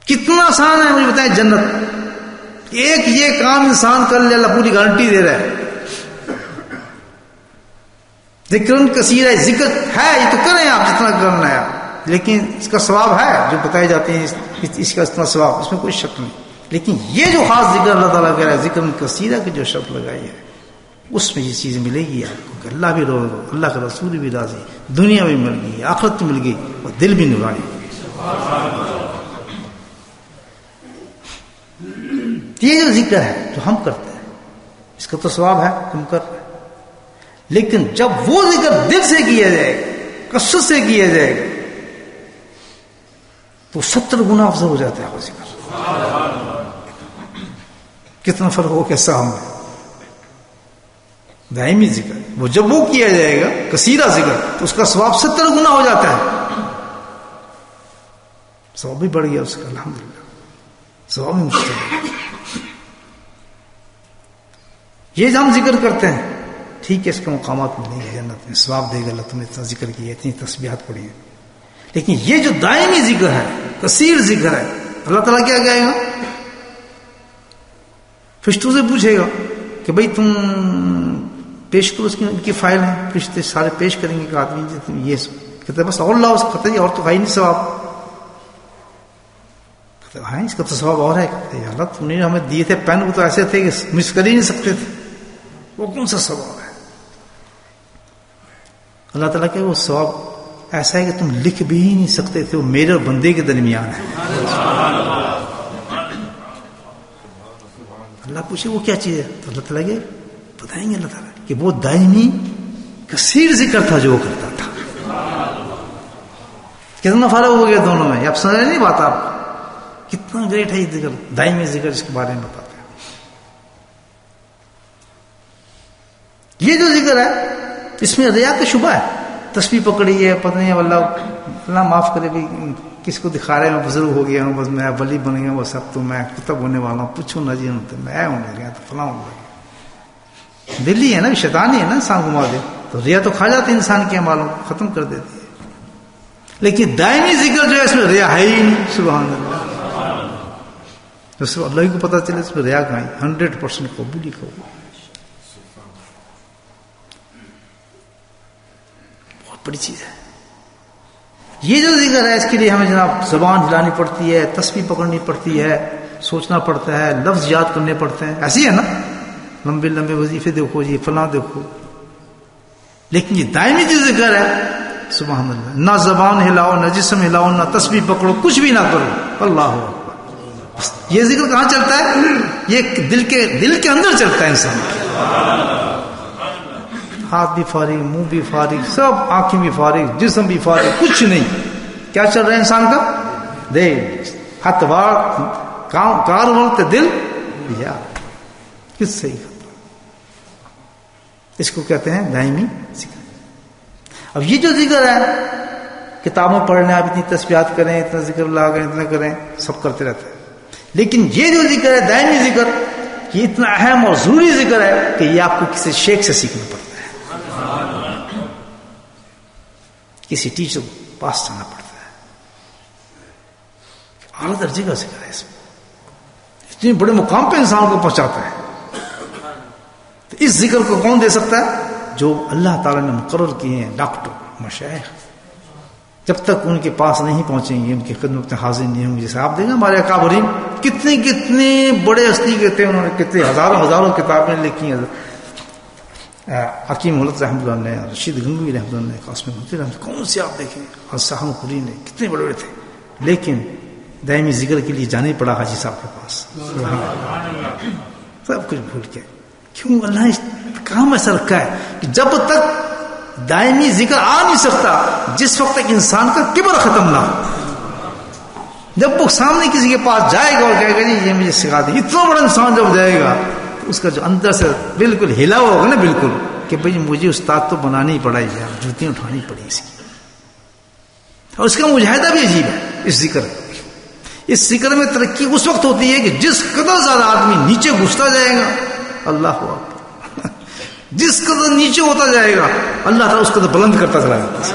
کتنا آسان ہے مجھے بتائیں جنت. ایک یہ کام انسان کر لے, اللہ پوری گارنٹی دے رہا ہے. ذکر کثیر ہے, ذکر ہے, یہ تو کریں آپ جتنا کرنا ہے, لیکن اس کا ثواب ہے جو بتائے جاتے ہیں, اس کا اتنا ثواب, اس میں کوئی شک نہیں. لیکن یہ جو خاص ذکر اللہ تعالیٰ کہہ رہا ہے, ذکر کثیرہ کی جو شرط لگائی ہے, اس میں یہ چیز ملے گی آپ کو کہ اللہ بھی روز, اللہ کا رسول بھی راضی, دنیا بھی مل گئی, آخرت بھی مل گئی, اور دل بھی نورانی. یہ جو ذکر ہے جو ہم کرتے ہیں, اس کا تو ثواب ہے تم کر رہے, لیکن جب وہ ذکر دل سے کیا جائے گا, کثرت سے کیا جائے گا, تو 70 گنا افضل ہو جاتا ہے وہ ذکر. کتنا فرق ہو کیسا ہم ہے. دائمی ذکر وہ جب وہ کیا جائے گا کثیرہ ذکر, تو اس کا ثواب 70 گنا ہو جاتا ہے. ثواب بھی بڑھ گیا اس کا, الحمدللہ, ثواب بھی مستقل. یہ جو ہم ذکر کرتے ہیں, ٹھیک ہے, اس کے مقامات میں نہیں ہے جنت میں, ثواب دے گا اللہ, تم نے اتنا ذکر کیا, اتنی تسبیحات پڑھی ہیں. لیکن یہ جو دائمی ذکر ہے, کثیر ذکر ہے, اللہ تعالیٰ کیا کہے گا, فرشتوں سے پوچھے گا کہ بھئی تم پیش کرو, اس کی ان کی فائل ہیں, فرشتے سارے پیش کریں گے کہ آدمی تم یہ کہتے بس اور لاؤ, اس کا کہتے اور تو ہے ہی نہیں ثواب. کہتے ہیں اس کا تو ثواب اور ہے. کہتے ہیں اللہ تم نے ہمیں دیے تھے پین, وہ تو ایسے تھے کہ مس کر ہی نہیں سکتے تھے, وہ کون سا ثواب ہے؟ اللہ تعالیٰ کہ وہ ثواب ایسا ہے کہ تم لکھ بھی ہی نہیں سکتے تھے, وہ میرے اور بندے کے درمیان ہے. اللہ پوچھے وہ کیا چیز ہے, تو اللہ تعالیٰ کے بتائیں گے اللہ تعالیٰ کہ وہ دائمی کثیر ذکر تھا جو وہ کرتا تھا. کتنا فرق ہو گیا دونوں میں, آپ سمجھ رہے نہیں بات, آپ کتنا گریٹ ہے یہ ذکر, دائمی ذکر, اس کے بارے میں بتاتے ہیں. یہ جو ذکر ہے اس میں ریا کا شبہ ہے. تسبیح پکڑی ہے, پتہ نہیں اللہ معاف کرے بھی, کس کو دکھا رہے ہیں, میں بزرگ ہو گیا ہوں, بس میں ولی بن گیا ہوں, بس اب تو میں کتب ہونے والا ہوں, پوچھو نہ جی, میں ہونے گیا تو فلاں ہوں گیا. دلی ہے نا, شیطان ہی ہے نا, انسان گھما دے, تو ریا تو کھا جاتی ہے انسان کے اعمالوں کو, ختم کر دیتی ہے. لیکن دائمی ذکر جو ہے اس میں ریا ہے ہی نہیں. سبحان اللہ, اللہ کو پتہ چلے اس میں ریا کہیں, 100% قبولی کو. بہت بڑی چیز ہے یہ جو ذکر ہے. اس کے لیے ہمیں جناب زبان ہلانی پڑتی ہے, تسبیح پکڑنی پڑتی ہے, سوچنا پڑتا ہے, لفظ یاد کرنے پڑتے ہیں. ایسی ہے نا, لمبے لمبے وظیفے دیکھو جی, فلاں دیکھو. لیکن یہ دائمی جو ذکر ہے, سبحان اللہ, نہ زبان ہلاؤ, نہ جسم ہلاؤ, نہ تسبیح پکڑو, کچھ بھی نہ کرو, اللہ ہو. یہ ذکر کہاں چلتا ہے؟ یہ دل کے اندر چلتا ہے انسان. ہاتھ بھی فارغ, منہ بھی فارغ, سب آنکھیں بھی فارغ, جسم بھی فارغ, کچھ نہیں. کیا چل رہا ہے انسان کا؟ دے ہاتھ وار کار وقت دل یا کس سے ہی. اس کو کہتے ہیں دائمی ذکر. اب یہ جو ذکر ہے, کتابوں پڑھنے, آپ اتنی تسبیحات کریں, اتنا ذکر اللہ کریں, اتنا کریں, سب کرتے رہتے ہیں. لیکن یہ جو ذکر ہے دائمی ذکر, یہ اتنا اہم اور ضروری ذکر ہے کہ یہ آپ کو کسی شیخ سے سیکھنا پڑتا ہے, کسی ٹیچر کو پاس جانا پڑتا ہے. اعلیٰ درجے کا ذکر ہے, اس میں اتنے بڑے مقام پہ انسان کو پہنچاتا ہے. تو اس ذکر کو کون دے سکتا ہے؟ جو اللہ تعالیٰ نے مقرر کیے ہیں ڈاکٹر, مشائخ. جب تک ان کے پاس نہیں پہنچیں گے, ان کی خدمت میں حاضر نہیں ہوں گے. جیسے آپ دیکھیں ہمارے اکابرین کتنے بڑے ہستی کے تھے, انہوں نے کتنے ہزاروں کتابیں لکھی ہیں. حکیم ملت رحمۃ اللہ نے, رشید گنگوی رحمۃ اللہ نے, قاسم مفتی رحمۃ اللہ, کون سے آپ دیکھیں, الصحن قری نے, کتنے بڑے تھے. لیکن دائمی ذکر کے لیے جانا ہی پڑا حاجی صاحب کے پاس. سب کچھ بھول کے, کیوں؟ اللہ نے کام ایسا رکھا ہے کہ جب تک دائمی ذکر آ نہیں سکتا جس وقت تک انسان کا کبر ختم نہ ہو. جب وہ سامنے کسی کے پاس جائے گا اور کہے گا جی یہ مجھے سکھا دیں، اتنا بڑا انسان جب جائے گا تو اس کا جو اندر سے بالکل ہلا ہوا ہوگا نا بالکل کہ بھائی مجھے استاد تو بنانی ہی پڑا یار، جوتیاں اٹھانی پڑی اس کی. اور اس کا مجاہدہ بھی عجیب ہے اس ذکر میں. اس ذکر میں ترقی اس وقت ہوتی ہے کہ جس قدر زیادہ آدمی نیچے گھستا جائے گا، اللہ اکبر، جس قدر نیچے ہوتا جائے گا اللہ تعالیٰ اس قدر بلند کرتا چلا جاتا ہے.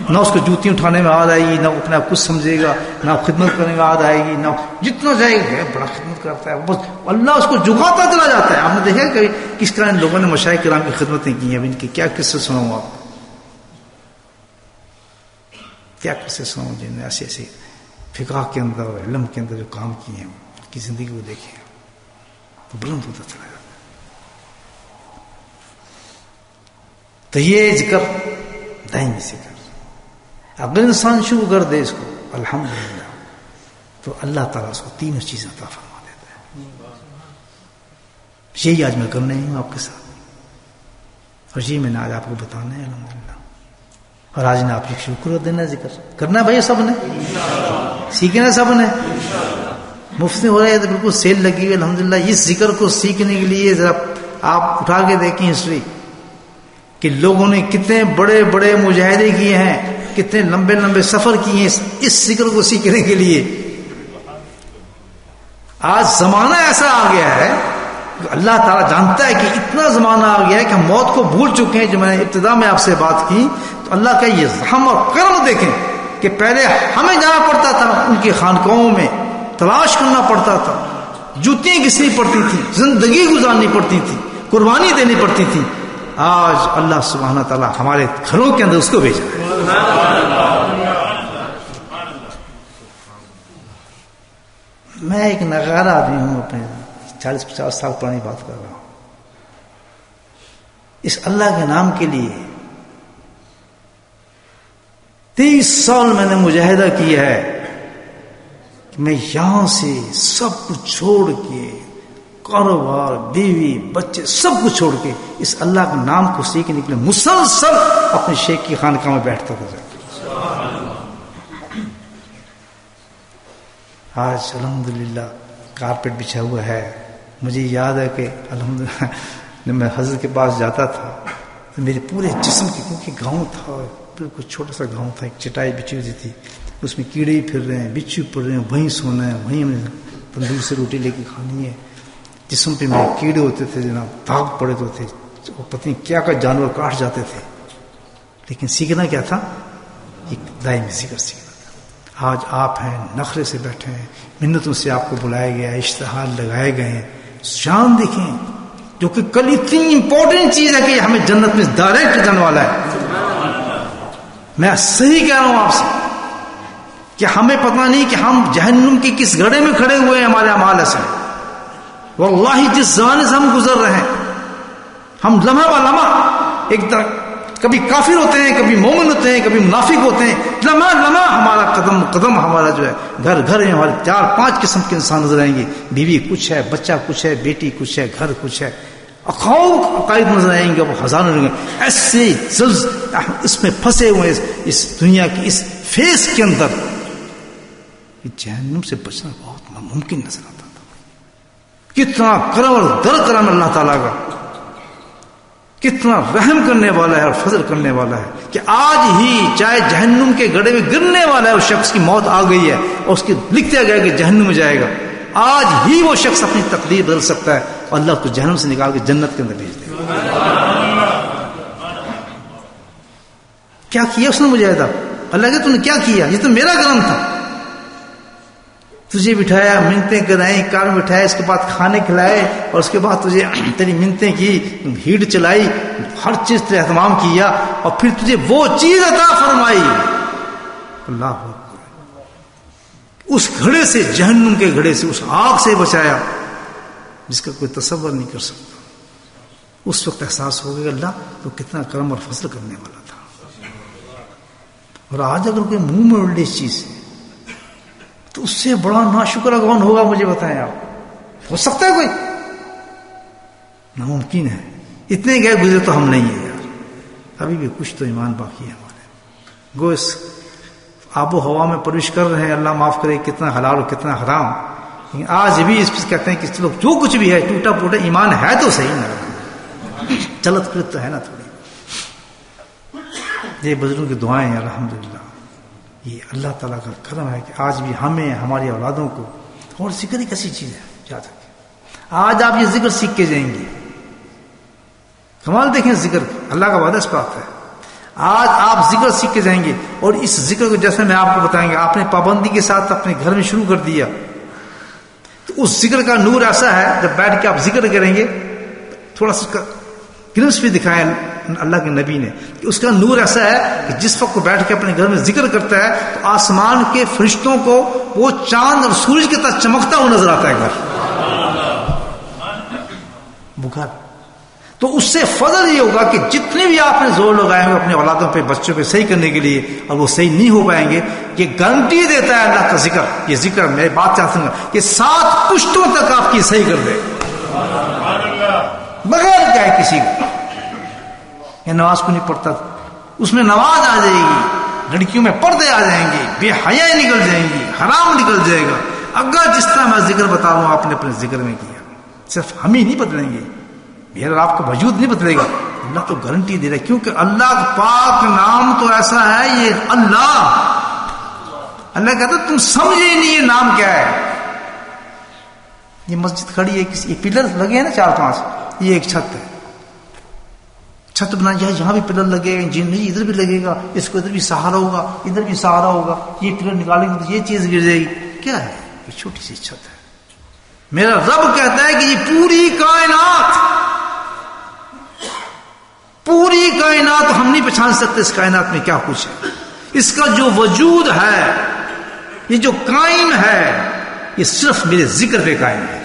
نہ اس کو جوتی اٹھانے میں عادت آئے گی، نہ اپنے آپ کچھ سمجھے گا، نہ خدمت کرنے میں عادت آئے گی، نہ جتنا جائے گا بڑا خدمت کرتا ہے، بس اللہ اس کو جھکاتا چلا جاتا ہے. آپ نے دیکھا کہ کس طرح ان لوگوں نے مشائخ کرام کی خدمتیں کی ہیں. اب ان کی کیا قصے سناؤں آپ، کیا قصے سناؤں جن نے ایسے ایسے فقہ کے اندر اور علم کے اندر جو کام کیے ہیں، ان کی زندگی کو دیکھیں تو بلند ہوتا چلا جاتا ہے. تو یہ ذکر دائمی ذکر اگر انسان شروع کر دے اس کو الحمدللہ تو اللہ تعالیٰ اس کو تینوں چیزیں عطا فرما دیتا ہے. یہی آج میں کرنے ہوں آپ کے ساتھ، اور یہی میں نے آج آپ کو بتانا ہے الحمدللہ. اور آج نے آپ کو شکر دینا، ذکر کرنا بھائی سب نے سیکھنا، سب نے مفت میں ہو رہا ہے تو بالکل سیل لگی ہوئی الحمدللہ. اس ذکر کو سیکھنے کے لیے ذرا آپ اٹھا کے دیکھیں ہسٹری کہ لوگوں نے کتنے بڑے بڑے مجاہدے کیے ہیں، کتنے لمبے لمبے سفر کیے ہیں اس ذکر کو سیکھنے کے لیے. آج زمانہ ایسا آ گیا ہے، اللہ تعالیٰ جانتا ہے کہ اتنا زمانہ آ گیا ہے کہ ہم موت کو بھول چکے ہیں. جو میں نے ابتدا میں آپ سے بات کی تو اللہ کا یہ رحم اور کرم دیکھیں کہ پہلے ہمیں جانا پڑتا تھا ان کی خانقاہوں میں، تلاش کرنا پڑتا تھا، جوتیاں گھسنی پڑتی تھی، زندگی گزارنی پڑتی تھی، قربانی دینی پڑتی تھی. آج اللہ سبحانہ تعالیٰ ہمارے گھروں کے اندر اس کو بھیجا ہے. میں ایک نغارہ آدمی ہوں، اپنے 40-50 سال پرانی بات کر رہا ہوں. اس اللہ کے نام کے لیے 23 سال میں نے مجاہدہ کیا ہے کہ میں یہاں سے سب کچھ چھوڑ کے، کاروبار، بیوی، بچے، سب کچھ چھوڑ کے اس اللہ کے نام کو سیکھنے کے لیے مسلسل اپنے شیخ کی خانقاہ میں بیٹھتا تھا. آج الحمدللہ کارپیٹ بچھا ہوا ہے. مجھے یاد ہے کہ الحمدللہ جب میں حضرت کے پاس جاتا تھا تو میرے پورے جسم کی، کیونکہ گاؤں تھا، بالکل چھوٹا سا گاؤں تھا، ایک چٹائی بچھی ہوئی تھی، اس میں کیڑے پھر رہے ہیں، بچھو پڑ رہے ہیں، وہیں سونا ہے، وہیں ہم نے تندور سے روٹی لے کے کھانی ہے. جسم پہ میرے کیڑے ہوتے تھے جناب، داغ پڑے ہوتے تھے، پتہ نہیں کیا کا جانور کاٹ جاتے تھے. لیکن سیکھنا کیا تھا؟ ایک دائمی ذکر سیکھنا تھا. آج آپ ہیں، نخرے سے بیٹھے ہیں، منتوں سے آپ کو بلایا گیا، اشتہار لگائے گئے ہیں. شان دیکھیں جو کہ کل اتنی امپورٹنٹ چیز ہے کہ ہمیں جنت میں ڈائریکٹ جانے والا ہے. میں صحیح کہہ رہا ہوں آپ سے کہ ہمیں پتہ نہیں کہ ہم جہنم کے کس گڑھے میں کھڑے ہوئے ہیں. ہمارے اعمال سے واللہ جس زمانے سے ہم گزر رہے ہیں، ہم لمحہ با لمحہ ایک طرح کبھی کافر ہوتے ہیں، کبھی مومن ہوتے ہیں، کبھی منافق ہوتے ہیں. لمحہ لمحہ ہمارا قدم قدم ہمارا جو ہے گھر گھر میں ہمارے 4-5 قسم کے انسان نظر آئیں گے. بیوی کچھ ہے، بچہ کچھ ہے، بیٹی کچھ ہے، گھر کچھ ہے، عقائد نظر آئیں گے، وہ ہزاروں لوگ ایسے اس میں پھنسے ہوئے اس دنیا کی اس فیس کے اندر. جہنم سے بچنا بہت ناممکن نظر آتا تھا. کتنا کرم اور در کرم اللہ تعالیٰ کا، کتنا رحم کرنے والا ہے اور فضل کرنے والا ہے کہ آج ہی چاہے جہنم کے گڑھے میں گرنے والا ہے، اس شخص کی موت آ گئی ہے اور اس کی لکھ دیا گیا کہ جہنم میں جائے گا، آج ہی وہ شخص اپنی تقدیر بدل سکتا ہے اور اللہ کو جہنم سے نکال کے جنت کے اندر بھیج دے گا. کیا کیا اس نے مجاہدہ؟ اللہ کہ تو نے کیا کیا؟ یہ تو میرا کرم تھا. تجھے بٹھایا، منتیں کرائیں، کار میں بٹھایا، اس کے بعد کھانے کھلائے، اور اس کے بعد تجھے تیری منتیں کی، ہیڈ چلائی، ہر چیز تیرے اہتمام کیا، اور پھر تجھے وہ چیز عطا فرمائی. اللہ اس گھڑے سے، جہنم کے گھڑے سے، اس آگ سے بچایا جس کا کوئی تصور نہیں کر سکتا. اس وقت احساس ہو گیا اللہ تو کتنا کرم اور فضل کرنے والا تھا. اور آج اگر کوئی منہ میں اڑے اس چیز سے تو اس سے بڑا ناشکرہ کون ہوگا؟ مجھے بتائیں آپ. ہو سکتا ہے کوئی؟ ناممکن ہے. اتنے گئے گزرے تو ہم نہیں ہیں یار. ابھی بھی کچھ تو ایمان باقی ہے ہمارے. گو اس آب و ہوا میں پرورش کر رہے ہیں, اللہ معاف کرے کتنا حلال اور کتنا حرام, لیکن آج بھی اس پہ کہتے ہیں کہ چلو جو کچھ بھی ہے ٹوٹا پھوٹا ایمان ہے تو صحیح نا, چلت پھرت تو ہے نا تھوڑی. یہ بزرگوں کی دعائیں ہیں الحمدللہ. یہ اللہ تعالیٰ کا کرم ہے کہ آج بھی ہمیں ہماری اولادوں کو, اور ذکر ایک ایسی چیز ہے یاد رکھیں, آج آپ یہ ذکر سیکھ کے جائیں گے, کمال دیکھیں ذکر, اللہ کا وعدہ اس پر آتا ہے. آج آپ ذکر سیکھ کے جائیں گے, اور اس ذکر کو جیسے میں آپ کو بتائیں گے, آپ نے پابندی کے ساتھ اپنے گھر میں شروع کر دیا, تو اس ذکر کا نور ایسا ہے جب بیٹھ کے آپ ذکر کریں گے, تھوڑا سا گلمس بھی دکھائے اللہ کے نبی نے کہ اس کا نور ایسا ہے کہ جس وقت کو بیٹھ کے اپنے گھر میں ذکر کرتا ہے تو آسمان کے فرشتوں کو وہ چاند اور سورج کے طرح چمکتا ہوا نظر آتا ہے گھر بخار. تو اس سے فضل یہ ہوگا کہ جتنے بھی آپ نے زور لگائے ہوئے اپنے اولادوں پہ, بچوں پہ صحیح کرنے کے لیے, اور وہ صحیح نہیں ہو پائیں گے, یہ گارنٹی دیتا ہے اللہ کا ذکر. یہ ذکر میری بات چاہتا ہوں کہ 7 پشتوں تک آپ کی صحیح کر دے بغیر کیا ہے کسی کو. یہ نماز کو نہیں پڑھتا, اس میں نماز آ جائے گی, لڑکیوں میں پردے آ جائیں گے, بے حیائی نکل جائیں گی, حرام نکل جائے گا. اگر جس طرح میں ذکر بتا رہا ہوں آپ نے اپنے ذکر میں کیا, صرف ہم ہی نہیں بدلیں گے, میرا آپ کا وجود نہیں بدلے گا. اللہ تو گارنٹی دے رہا ہے, کیونکہ اللہ کا پاک نام تو ایسا ہے, یہ اللہ کہتا ہے تم سمجھے ہی نہیں یہ نام کیا ہے. یہ مسجد کھڑی ہے, یہ پلر لگے ہیں نا 4-5, یہ ایک چھت ہے, چھت بنا جائے یہاں بھی پلر لگے گا, جن نہیں ادھر بھی لگے گا, اس کو ادھر بھی سہارا ہوگا, ادھر بھی سہارا ہوگا, یہ پلر نکالیں گے تو یہ چیز گر جائے گی. کیا ہے یہ چھوٹی سی چھت ہے. میرا رب کہتا ہے کہ یہ پوری کائنات ہم نہیں پہچان سکتے اس کائنات میں کیا کچھ ہے. اس کا جو وجود ہے, یہ جو قائم ہے, یہ صرف میرے ذکر پہ قائم ہے.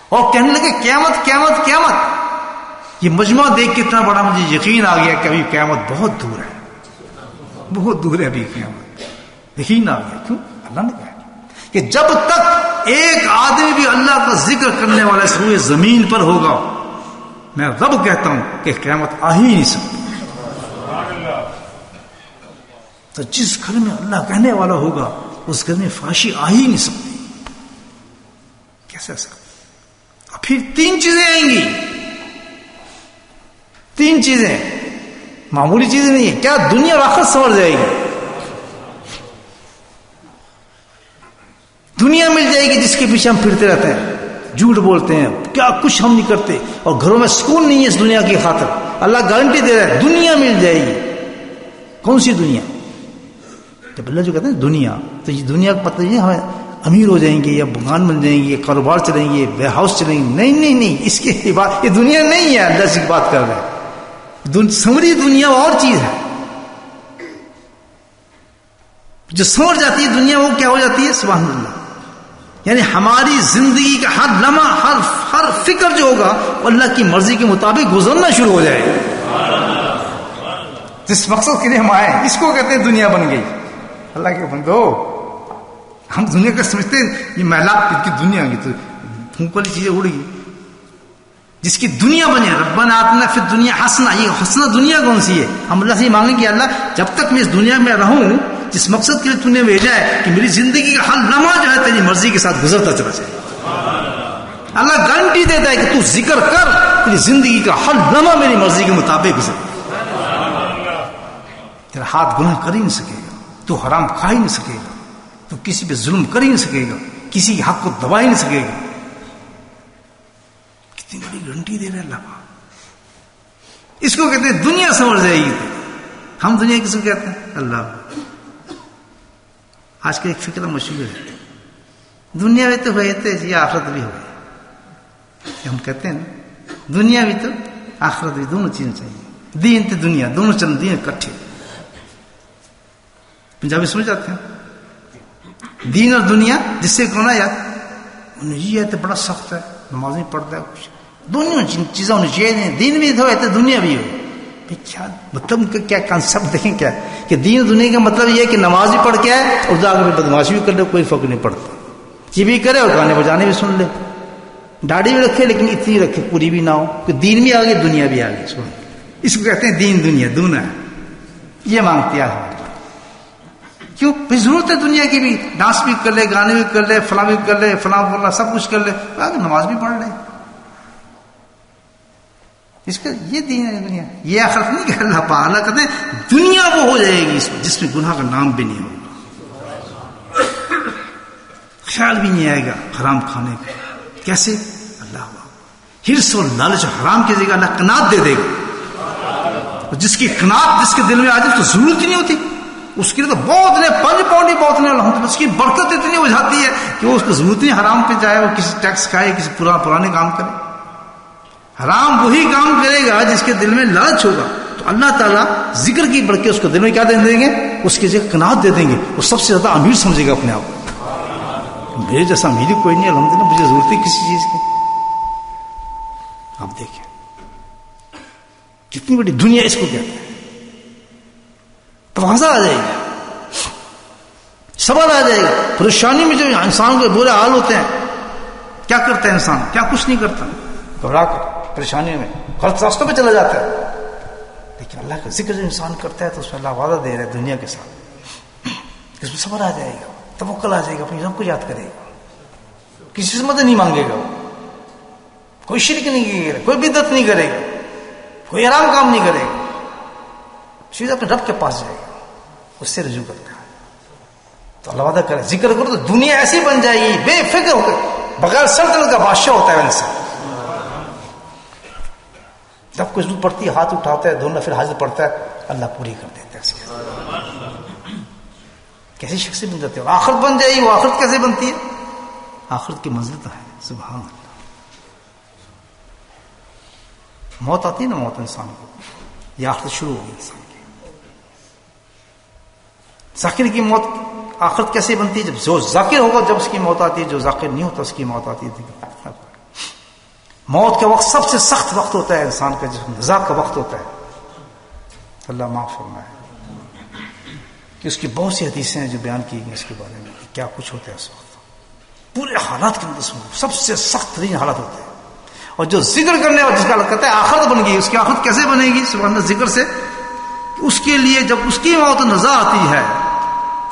اور کہنے لگے قیامت قیامت قیامت. یہ مجمع دیکھ کے اتنا بڑا مجھے یقین آ گیا کہ ابھی قیامت بہت دور ہے, بہت دور ہے ابھی قیامت. یقین آ گیا. کیوں؟ اللہ نے کہا کہ جب تک ایک آدمی بھی اللہ کا ذکر کرنے والا اس روئے زمین پر ہوگا, میں رب کہتا ہوں کہ قیامت آ ہی نہیں سکتی. تو جس گھر میں اللہ کہنے والا ہوگا اس گھر میں فحاشی آ ہی نہیں سکتی. کیسے آ سکتی؟ پھر 3 چیزیں آئیں گی. 3 چیزیں معمولی چیزیں نہیں ہے. کیا دنیا اور آخرت سنور جائے گی. دنیا مل جائے گی جس کے پیچھے ہم پھرتے رہتے ہیں, جھوٹ بولتے ہیں, کیا کچھ ہم نہیں کرتے, اور گھروں میں سکون نہیں ہے اس دنیا کی خاطر. اللہ گارنٹی دے رہا ہے دنیا مل جائے گی. کون سی دنیا؟ جب اللہ جو کہتے ہیں دنیا, تو یہ دنیا کا پتہ نہیں ہمیں امیر ہو جائیں گے, یا بغان بن جائیں گے, یا کاروبار چلیں گے, ویئر ہاؤس چلیں گے. نہیں, اس کے بات یہ دنیا نہیں ہے. اللہ سے بات کر رہے ہیں سمری دنیا اور چیز ہے. جو سمر جاتی ہے دنیا وہ کیا ہو جاتی ہے؟ سبحان اللہ. یعنی ہماری زندگی کا ہر لمحہ, ہر فکر جو ہوگا وہ اللہ کی مرضی کے مطابق گزرنا شروع ہو جائے. جس مقصد کے لیے ہم آئے, اس کو کہتے ہیں دنیا بن گئی. اللہ کے بندو, ہم دنیا کا سمجھتے ہیں یہ محلات کی دنیا کی, تو پھونک والی چیزیں اڑ گئی. جس کی دنیا بنے, ربنا آتنا فی الدنیا حسنہ, یہ حسنہ دنیا کون سی ہے؟ ہم اللہ سے یہ مانگیں کہ اللہ جب تک میں اس دنیا میں رہوں, جس مقصد کے لیے تو نے بھیجا ہے کہ میری زندگی کا ہر لمحہ جو ہے تیری مرضی کے ساتھ گزرتا چلا جائے. اللہ گارنٹی دیتا ہے کہ تو ذکر کر, تیری زندگی کا ہر لمحہ میری مرضی کے مطابق گزرے. تیرا ہاتھ گناہ کر ہی نہیں سکے گا, تو حرام کھا ہی نہیں سکے گا, تو کسی پہ ظلم کر ہی نہیں سکے گا, کسی کے حق کو دبا ہی نہیں سکے گا. کتنی بڑی گارنٹی دے رہے اللہ. اس کو کہتے ہیں دنیا سنور جائے گی. ہم دنیا کس کو کہتے ہیں؟ اللہ. آج کا ایک فکر مشہور ہے, دنیا بھی تو ہوئے تھے یہ آخرت بھی ہوئے. ہم کہتے ہیں نا دنیا بھی تو آخرت بھی, دونوں چیزیں چاہیے. دین تو دنیا دونوں چند دین اکٹھے. پنجابی سمجھ جاتے ہیں دین اور دنیا, جس سے کہنا یار یہ تو بڑا سخت ہے, نماز نہیں پڑھتا ہے, کچھ دونوں چیزیں ہونی چاہیے. دین بھی ہو تو دنیا بھی ہو. کیا مطلب کیا کانسیپٹ دیکھیں کیا کہ دین دنیا کا مطلب یہ ہے کہ نماز بھی پڑھ کے آئے اور جا کر بدماشی بھی کر لے, کوئی فرق نہیں پڑتا. یہ بھی کرے اور گانے بجانے بھی سن لے. داڑھی بھی رکھے لیکن اتنی رکھے پوری بھی نہ ہو کہ دین بھی آگے دنیا بھی آگے. اس کو کہتے ہیں دین دنیا دونا. یہ مانگتے ہیں کیوں؟ بھائی ضرورت ہے دنیا کی بھی، ڈانس بھی کر لے، گانے بھی کر لے، فلاں بھی کر لے، فلاں سب کچھ کر لے، نماز بھی پڑھ لے. اس کا یہ دین ہے دنیا. یہ آخرت نہیں کہ اللہ پاک کہتے ہیں دنیا وہ ہو جائے گی جس میں گناہ کا نام بھی نہیں ہوگا، خیال بھی نہیں آئے گا حرام کھانے کا. کیسے؟ اللہ ہرس اور لالچ حرام کی جگہ اللہ قناعت دے دے گا. جس کی قناعت جس کے دل میں آ جائے تو ضرورت ہی نہیں ہوتی اس کے لیے. تو بہت نے 5 پاؤنڈ ہی بہت نے الحمد للہ. اس کی برکت اتنی ہو جاتی ہے کہ وہ اس کو ضرورت نہیں حرام پہ جائے، وہ کسی ٹیکس کھائے، کسی پرانے کام کرے. حرام وہی کام کرے گا جس کے دل میں لالچ ہوگا. تو اللہ تعالیٰ ذکر کی برکت اس کو دل میں کیا دیں گے؟ اس کی جگہ قناعت دے دیں گے. وہ سب سے زیادہ امیر سمجھے گا اپنے آپ کو. میرے جیسا امیر کوئی نہیں الحمدللہ، مجھے ضرورت ہے کسی چیز کی. آپ دیکھیں کتنی بڑی دنیا اس کو کہتے ہیں. توازہ آ جائے گا، صبر آ جائے گا. پریشانی میں جو انسان کے برے حال ہوتے ہیں، کیا کرتا ہے انسان؟ کیا کچھ نہیں کرتا، گھبرا کر پریشانی میں غلط راستوں پہ چلا جاتا ہے. لیکن اللہ کا ذکر جو انسان کرتا ہے تو اس میں اللہ وعدہ دے رہا ہے دنیا کے ساتھ. اس میں صبر آ جائے گا، توکل آ جائے گا، اپنی رب کو یاد کرے گا، کسی سے مدد نہیں مانگے گا، کوئی شرک نہیں کرے گا، کوئی بدعت نہیں کرے گا، کوئی حرام کام نہیں کرے گا. سیدھا اپنے رب کے پاس جائے گا، اس سے رجوع کرتا ہے. تو اللہ وعدہ کرے ذکر کرو تو دنیا ایسی بن جائے گی بے فکر ہو کر، بغیر سلطنت کا بادشاہ ہوتا ہے انسان. جب کوئی ضرورت پڑتی ہے ہاتھ اٹھاتا ہے، 2 نفل حاضر پڑتا ہے، اللہ پوری کر دیتا ہے اس کی. کیسی شخص بن جاتی ہے. اور آخرت بن جائے گی. وہ آخرت کیسے بنتی ہے؟ آخرت کی منزل تو ہے. سبحان اللہ. موت آتی ہے نا، موت انسان کو، یہ آخرت شروع ہوگی انسان کی. ذاکر کی موت آخرت کیسے بنتی ہے؟ جب جو ذاکر ہوگا جب اس کی موت آتی ہے، جو ذاکر نہیں ہوتا اس کی موت آتی ہے. موت کا وقت سب سے سخت وقت ہوتا ہے انسان کا، جس میں عذاب کا وقت ہوتا ہے. اللہ معاف فرمائے کہ اس کی بہت سی حدیثیں ہیں جو بیان کی گئی اس کے بارے میں، کیا کچھ ہوتا ہے اس وقت. پورے حالات کے اندر سب سے سخت ترین حالات ہوتے ہیں. اور جو ذکر کرنے والا جس کا کہتا ہے آخرت بن گئی، اس کی آخرت کیسے بنے گی؟ سبحان اللہ. ذکر سے اس کے لیے جب اس کی موت نظر آتی ہے،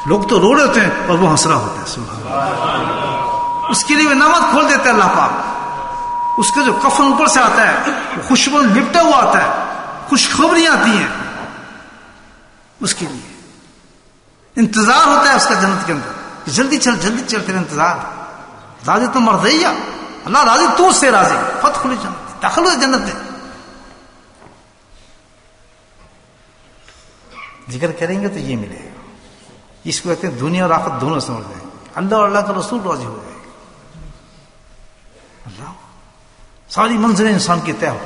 لوگ تو رو رہے ہوتے ہیں اور وہ ہنس رہا ہوتا ہے. سبحان اللہ. اس کے لیے وہ نعمت کھول دیتا ہے اللہ پاک. اس کا جو کفن اوپر سے آتا ہے وہ خوشبو لپٹا ہوا آتا ہے، خوشخبریاں آتی ہیں. اس کے لیے انتظار ہوتا ہے اس کا جنت کے اندر، جلدی چل جلدی چل، تیرا انتظار. راضی تو مرضیہ، اللہ راضی تو سے راضی، فتح کھلی جنت، داخل ہو جنت میں. ذکر کریں گے تو یہ ملے گا. اس کو کہتے ہیں دنیا اور آخرت دونوں سمجھ جائیں گے. اللہ اور اللہ کا رسول راضی ہو جائے گا. اللہ ساری منزلیں انسان کی طے ہو،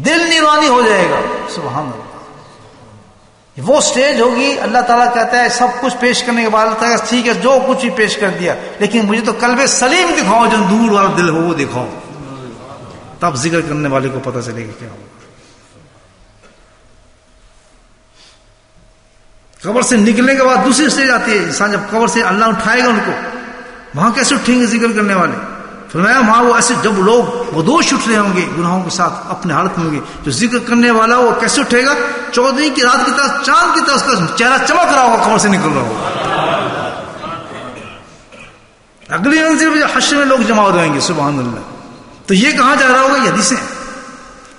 دل نیرانی ہو جائے گا. سبحان اللہ. وہ سٹیج ہوگی اللہ تعالیٰ کہتا ہے سب کچھ پیش کرنے کے بعد ٹھیک ہے جو کچھ بھی پیش کر دیا، لیکن مجھے تو قلب سلیم دکھاؤ، جو دور والا دل ہو وہ دکھاؤ. تب ذکر کرنے والے کو پتہ چلے گا کیا ہوگا. قبر سے نکلنے کے بعد دوسری سٹیج آتی ہے. انسان جب قبر سے اللہ اٹھائے گا ان کو، وہاں کیسے اٹھیں گے ذکر کرنے والے؟ فرمایا وہاں وہ ایسے جب لوگ بدوش اٹھ رہے ہوں گے گناہوں کے ساتھ اپنے حالت میں ہوں گے، جو ذکر کرنے والا وہ کیسے اٹھے گا؟ 14 کی رات کی طرح چاند کی طرح اس کا چہرہ چمک رہا ہوگا، قبر سے نکل رہا ہوگا. اگلی منزل میں حشر میں لوگ جمع ہو جائیں گے. سبحان اللہ. تو یہ کہاں جا رہا ہوگا؟ یہ حدیثیں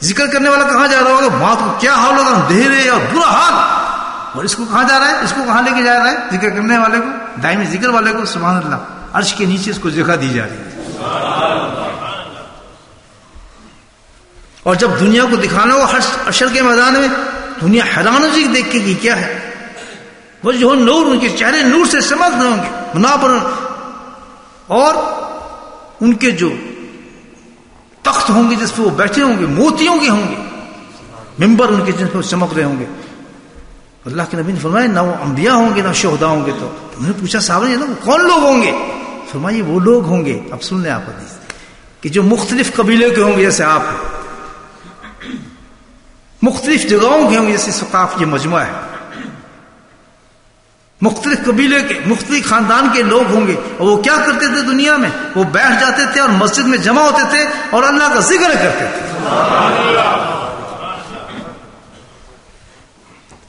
ذکر کرنے والا کہاں جا رہا ہوگا؟ وہاں تو کیا حال ہوگا، اندھیرے اور برا حال. اور اس کو کہاں جا رہا ہے؟ اس کو کہاں لے کے جا رہا ہے؟ ذکر کرنے والے کو، دائمی ذکر والے کو. سبحان اللہ. عرش کے نیچے اس کو جگہ دی جا رہی ہے. اور جب دنیا کو دکھانا ہو حشر کے میدان میں، دنیا حیران ہو جائے گی دیکھ کے کہ کیا ہے. وہ جو نور، ان کے چہرے نور سے چمک رہے ہوں گے منابر، اور ان کے جو تخت ہوں گے جس پہ وہ بیٹھے ہوں گے موتیوں کے ہوں گے، ممبر ان کے جن پہ چمک رہے ہوں گے. اللہ کے نبی نے فرمایا نہ وہ انبیاء ہوں گے نہ شہداء ہوں گے. تو انہوں نے پوچھا صاحب نے وہ کون لوگ ہوں گے؟ فرمایا وہ لوگ ہوں گے، اب سن لیں آپ حدیث، کہ جو مختلف قبیلے کے ہوں گے جیسے آپ ہیں، مختلف جگہوں کے ہوں گے جیسے ثقافت یہ مجموعہ ہے، مختلف قبیلے کے مختلف خاندان کے لوگ ہوں گے، اور وہ کیا کرتے تھے دنیا میں؟ وہ بیٹھ جاتے تھے اور مسجد میں جمع ہوتے تھے اور اللہ کا ذکر کرتے تھے.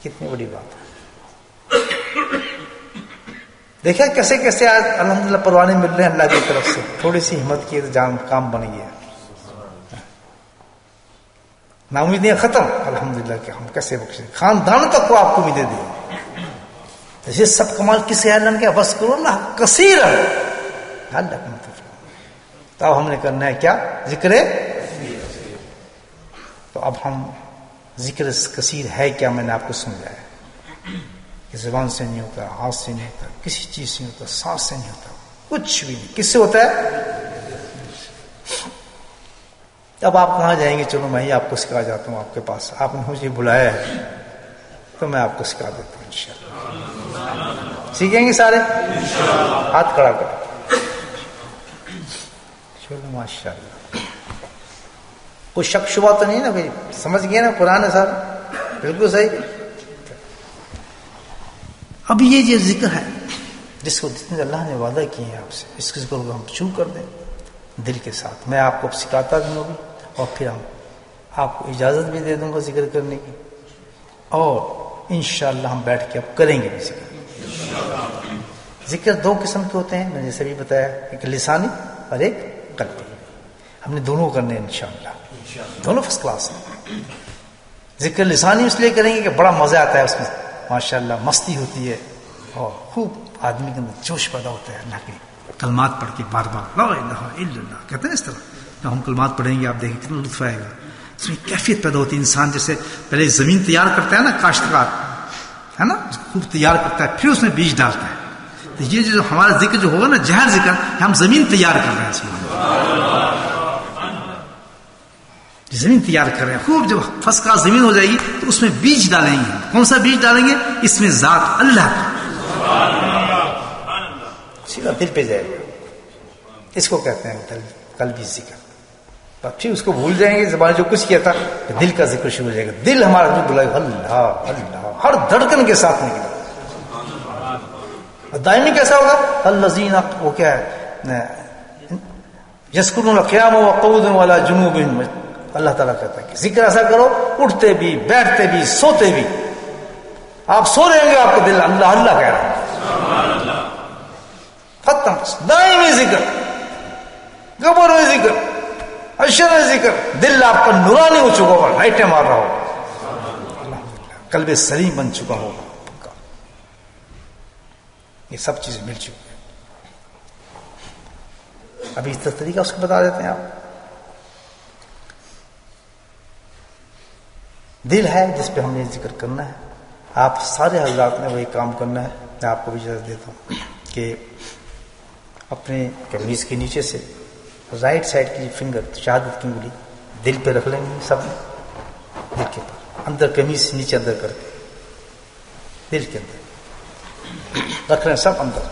کتنی بڑی بات ہے. دیکھا کیسے کیسے آج الحمدللہ پروانے مل رہے ہیں اللہ کی طرف سے. تھوڑی سی ہمت کی تو جان کام بن گیا. ناامیدیاں ختم الحمدللہ کہ ہم کیسے بخشے. خاندان تک کو آپ کو امیدیں دی. یہ سب کمال کس ہے؟ اللہ نے بس کرو اللہ کثیر. تو اب ہم نے کرنا ہے کیا؟ ذکر. تو اب ہم ذکر کثیر ہے کیا؟ میں نے آپ کو سمجھایا کہ زبان سے نہیں ہوتا، ہاتھ سے نہیں ہوتا، کسی چیز سے نہیں ہوتا، سانس سے نہیں ہوتا، کچھ بھی نہیں. کس سے ہوتا ہے؟ اب آپ کہاں جائیں گے؟ چلو میں ہی آپ کو سکھا جاتا ہوں آپ کے پاس. آپ نے مجھے بلایا ہے تو میں آپ کو سکھا دیتا ہوں انشاءاللہ. سیکھیں گے سارے؟ ہاتھ کھڑا کرو. چلو ماشاءاللہ. کوئی شک شبہ تو نہیں نا بھائی؟ سمجھ گئے نا قرآن ہے سارا؟ بالکل صحیح. اب یہ جو ذکر ہے جس کو جتنے اللہ نے وعدہ کیے ہیں آپ سے، اس کے ذکر کو ہم شروع کر دیں دل کے ساتھ. میں آپ کو سکھاتا بھی ہوں اور پھر ہم آپ کو اجازت بھی دے دوں گا ذکر کرنے کی، اور انشاءاللہ ہم بیٹھ کے اب کریں گے بھی ذکر. ذکر دو قسم کے ہوتے ہیں، میں نے جیسے بھی بتایا، ایک لسانی اور ایک قلبی. ہم نے دونوں کرنے ہیں انشاءاللہ. دونوں فرسٹ کلاس ہیں. ذکر لسانی اس لیے کریں گے کہ بڑا مزہ آتا ہے اس میں، ماشاءاللہ مستی ہوتی ہے اور خوب آدمی کے اندر جوش پیدا ہوتا ہے. اللہ کے کلمات پڑھ کے بار بار لا الہ الا اللہ کہتے ہیں. اس طرح جب ہم کلمات پڑھیں گے آپ دیکھیں کتنا لطف آئے گا. اس میں کیفیت پیدا ہوتی ہے. انسان جیسے پہلے زمین تیار کرتا ہے نا، کاشتکار ہے نا، اس کو خوب تیار کرتا ہے، پھر اس میں بیج ڈالتا ہے. تو یہ جو ہمارا ذکر جو ہوگا نا، جہر ذکر، ہم زمین تیار کر رہے ہیں. اس میں زمین تیار کر رہے ہیں. خوب جب فرسٹ کلاس زمین ہو جائے گی تو اس میں بیج ڈالیں گے. کون سا بیج ڈالیں گے؟ اس میں ذات اللہ کا سیدھا دل پہ جائے گا. اس کو کہتے ہیں قلبی ذکر. پھر اس کو بھول جائیں گے، زبان جو کچھ کیا تھا، دل کا ذکر شروع ہو جائے گا. دل ہمارا جو بلائے اللہ اللہ ہر دھڑکن کے ساتھ نکلا. دائمی کیسا ہوگا؟ الذین، وہ کیا ہے؟ یذکرون قیاما وقعودا وعلی جنوبہم. اللہ تعالیٰ کہتا ہے کہ ذکر ایسا کرو، اٹھتے بھی، بیٹھتے بھی، سوتے بھی. آپ سو رہیں گے آپ کو دل اللہ اللہ کہہ رہا ہے. ختم. دائمی ذکر، قبر میں ذکر، حشر میں ذکر. دل آپ کا نورانی ہو چکا ہوگا، لائٹیں مار رہا ہوگا، قلب سلیم بن چکا ہوگا. یہ سب چیزیں مل چکی ہیں. ابھی اس طریقہ اس کو بتا دیتے ہیں. آپ دل ہے جس پہ ہم نے ذکر کرنا ہے. آپ سارے حضرات نے وہی کام کرنا ہے. میں آپ کو بھی اجازت دیتا ہوں کہ اپنے قمیض کے نیچے سے رائٹ سائڈ کی فنگر، شہادت کی انگلی دل پہ رکھ لیں گے. سب دل کے اوپر، اندر قمیض نیچے اندر کر کے دل کے اندر رکھ رہے ہیں. سب اندر.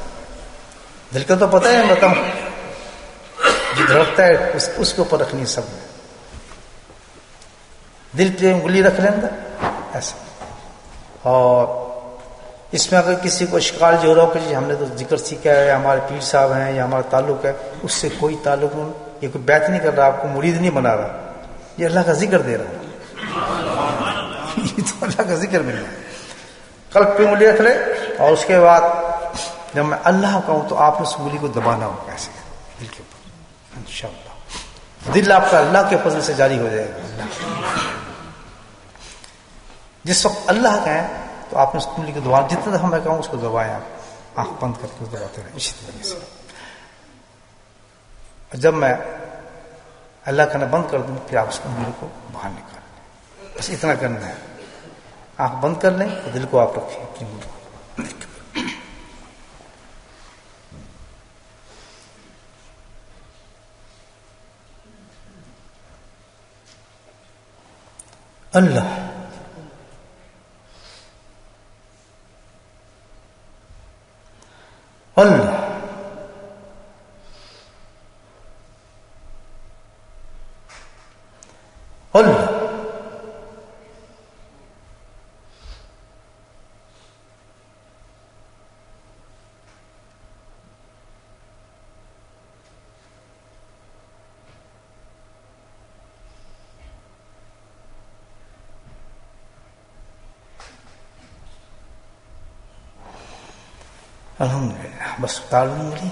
دل کا تو پتہ ہے، میں بتاؤں جو دھڑکتا ہے اس کے اوپر رکھنی ہے. سب میں دل پہ انگلی رکھ لیں اندر ایسا. اور اس میں اگر کسی کو اشکال جو ہو رہا ہو کہ جی ہم نے تو ذکر سیکھا ہے، ہمارے پیر صاحب ہیں یا ہمارا تعلق ہے، اس سے کوئی تعلق نہیں. یہ کوئی بیعت نہیں کر رہا، آپ کو مرید نہیں بنا رہا. یہ اللہ کا ذکر دے رہا ہے. یہ تو اللہ کا ذکر مل رہا ہے. قلب پہ انگلی رکھ لے، اور اس کے بعد جب میں اللہ کہوں تو آپ نے اس انگلی کو دبانا ہوگا ایسے دل کے اوپر. انشاءاللہ دل آپ کا اللہ کے فضل سے جاری ہو جائے گا. جس وقت اللہ کہیں تو آپ نے اس انگلی کو دبانا. جتنا دفعہ میں کہوں اس کو دبائیں. آپ آنکھ بند کر کے دباتے رہیں اسی طریقے سے. جب میں اللہ کا بند کر دوں پھر آپ اس انگلی کو باہر نکال لیں. بس اتنا کرنا ہے. آنکھ بند کر لیں تو دل کو آپ رکھیں اپنی انگلی کو. اللہ اللہ اللہ الحمدللہ بس اتار لیں گے.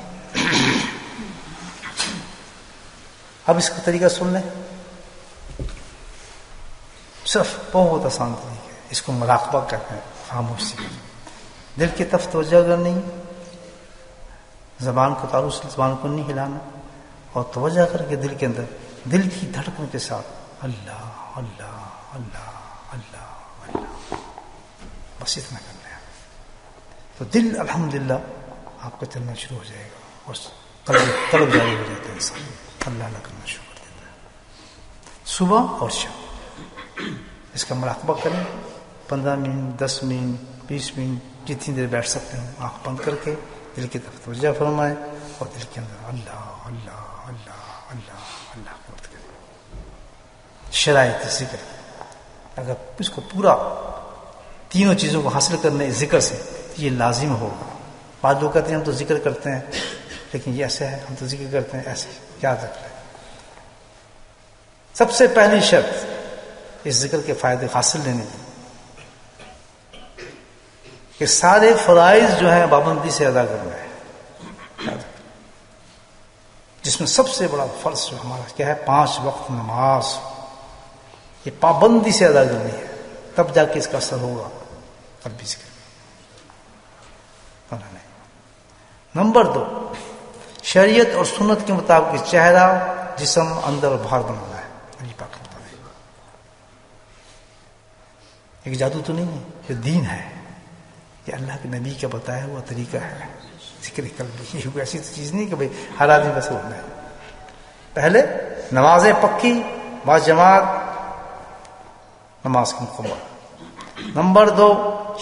اب اس کا طریقہ سن لیں، صرف بہت آسان طریقہ ہے. اس کو مراقبہ کرنا ہے، خاموشی، دل کی طرف توجہ اگر نہیں، زبان کو تعارف سے زبان کو نہیں ہلانا، اور توجہ کر کے دل کے اندر دل کی دھڑکن کے ساتھ اللہ اللہ اللہ اللہ اللہ، بس اتنا کرنا ہے. تو دل الحمدللہ آپ کا چلنا شروع ہو جائے گا اور قلب جاری ہو جاتا ہے انسان، اللہ اللہ کرنا شروع کر دیتا ہے صبح اور شام. اس کا مراقبہ کریں 15 منٹ 10 منٹ 20 منٹ جتنی دیر بیٹھ سکتے ہیں. آنکھ بند کر کے دل کی طرف توجہ فرمائیں اور دل کے اندر اللہ اللہ اللہ اللہ اللہ کرتے کریں. شرائط ذکر، اگر اس کو پورا تینوں چیزوں کو حاصل کرنے ذکر سے یہ لازم ہوگا. بعض لوگ کہتے ہیں ہم تو ذکر کرتے ہیں لیکن یہ ایسے ہے، ہم تو ذکر کرتے ہیں ایسے، یاد رکھ لیں. سب سے پہلی شرط اس ذکر کے فائدے حاصل لینے کی کہ سارے فرائض جو ہیں پابندی سے ادا کرنا ہے، جس میں سب سے بڑا فرض جو ہمارا کیا ہے 5 وقت نماز، یہ پابندی سے ادا کرنی ہے، تب جا کے اس کا اثر ہوگا. قلبی ذکر. نمبر 2، شریعت اور سنت کے مطابق چہرہ جسم اندر اور باہر بنانا ہے. نبی پاک کے مطابق ایک جادو تو نہیں ہے، یہ دین ہے، یہ اللہ کے نبی کا بتایا ہوا طریقہ ہے ذکر قلبی. یہ کوئی ایسی چیز نہیں کہ بھئی ہر آدمی بس ہونا ہے. پہلے نمازیں پکی با جماعت، نماز کی مکمل. نمبر 2،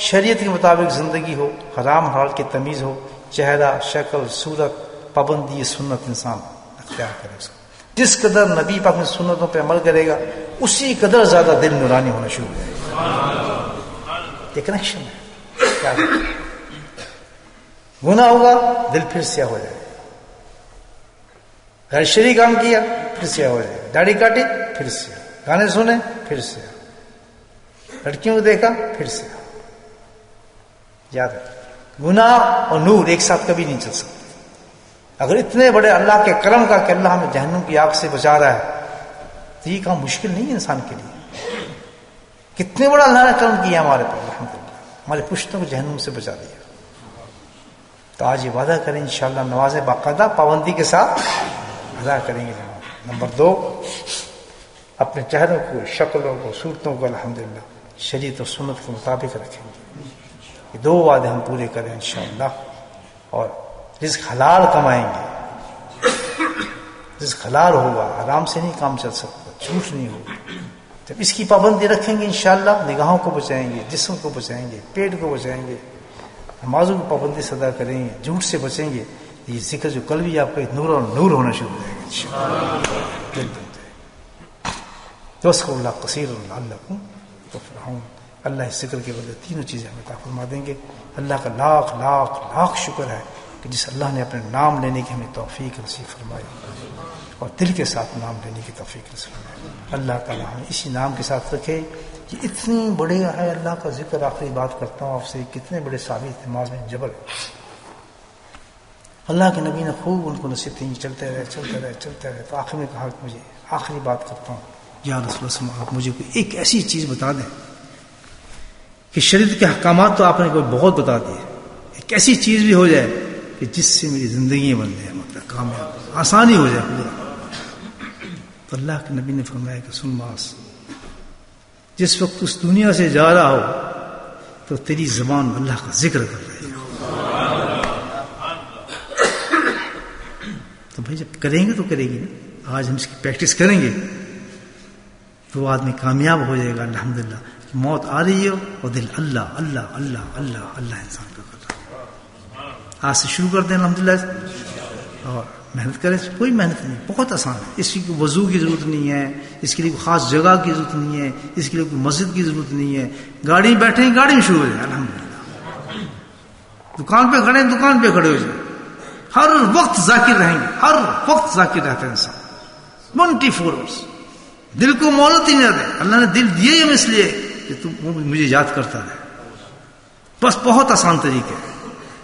شریعت کے مطابق زندگی ہو، حرام حلال کی تمیز ہو، چہرہ شکل صورت پابندی سنت انسان اختیار کرے. اس کو جس قدر نبی پاک کی سنتوں پہ عمل کرے گا اسی قدر زیادہ دل نورانی ہونا شروع ہو جائے گا. یہ کنیکشن ہے. کیا گناہ ہوگا دل پھر سیاہ ہو جائے گا، غیر شرعی کام کیا پھر سیاہ ہو جائے گا، داڑھی کاٹی پھر سیاہ، گانے سنے پھر سیاہ، لڑکیوں کو دیکھا پھر سیاہ. یاد ہے گناہ اور نور ایک ساتھ کبھی نہیں چل سکتے. اگر اتنے بڑے اللہ کے کرم کا کہ اللہ ہمیں جہنم کی آگ سے بچا رہا ہے تو یہ کام مشکل نہیں ہے انسان کے لیے. کتنے بڑا اللہ نے کرم کیا ہمارے پر، الحمدللہ ہمارے پشتوں کو جہنم سے بچا دیا. تو آج یہ وعدہ کریں انشاءاللہ نمازیں باقاعدہ پابندی کے ساتھ ادا کریں گے. نمبر 2، اپنے چہروں کو شکلوں کو صورتوں کو الحمدللہ شریعت و سنت کے مطابق رکھیں گے. یہ 2 وعدے ہم پورے کریں انشاءاللہ. اور رزق حلال کمائیں گے، رزق حلال ہوگا، آرام سے نہیں کام چل سکتا، جھوٹ نہیں ہوگا. جب اس کی پابندی رکھیں گے انشاءاللہ نگاہوں کو بچائیں گے، جسم کو بچائیں گے، پیٹ کو بچائیں گے، نمازوں کی پابندی سے ادا کریں گے، جھوٹ سے بچیں گے. یہ ذکر جو کل بھی آپ کا نور اور نور ہونا شروع ہو جائے گا انشاءاللہ. دوست کو اللہ قصیر اللہ کو تو فرحون. اللہ اس ذکر کے بدلے تینوں چیزیں ہمیں عطا فرما دیں گے. اللہ کا لاکھ لاکھ لاکھ شکر ہے کہ جس اللہ نے اپنے نام لینے کی ہمیں توفیق نصیب فرمائی اور دل کے ساتھ نام لینے کی توفیق نصیب فرمائی. اللہ تعالیٰ ہمیں اسی نام کے ساتھ رکھے. یہ اتنی بڑے ہے اللہ کا ذکر. آخری بات کرتا ہوں آپ سے، کتنے بڑے ثابت نماز میں جبل. اللہ کے نبی نے خوب ان کو نصیحت دی، چلتے رہے چلتے رہے چلتے رہے. تو آخر میں کہا کہ مجھے آخری بات کرتا ہوں، یا رسول اللہ صلی اللہ علیہ وسلم آپ مجھے کوئی ایک ایسی چیز بتا دیں کہ شریعت کے احکامات تو آپ نے کوئی بہت بتا دیے، ایک ایسی چیز بھی ہو جائے کہ جس سے میری زندگی بن جائے، مطلب کامیاب آسانی ہو جائے پورا. تو اللہ کے نبی نے فرمایا کہ سن ماس، جس وقت اس دنیا سے جا رہا ہو تو تیری زبان اللہ کا ذکر کر رہی ہے. تو بھائی جب کریں گے تو کرے گی نا. آج ہم اس کی پریکٹس کریں گے تو وہ آدمی کامیاب ہو جائے گا. الحمدللہ موت آ رہی ہے اور دل اللہ اللہ اللہ اللہ اللہ انسان کا کر رہا ہے. آج سے شروع کر دیں الحمدللہ اور محنت کریں. کوئی محنت نہیں، بہت آسان ہے. اس کی کوئی وضو کی ضرورت نہیں ہے، اس کے لیے کوئی خاص جگہ کی ضرورت نہیں ہے، اس کے لیے کوئی مسجد کی ضرورت نہیں ہے. گاڑی بیٹھیں گاڑی میں شروع ہو جائے الحمدللہ. دکان پہ کھڑے دکان پہ کھڑے ہو جائے. ہر وقت ذاکر رہیں گے، ہر وقت ذاکر رہتا ہے انسان 24 hours. دل کو مہلت ہی نہیں دے. اللہ نے دل دیے ہی ہم اس لیے کہ تم مجھے یاد کرتا رہے. بس بہت آسان طریقے ہے.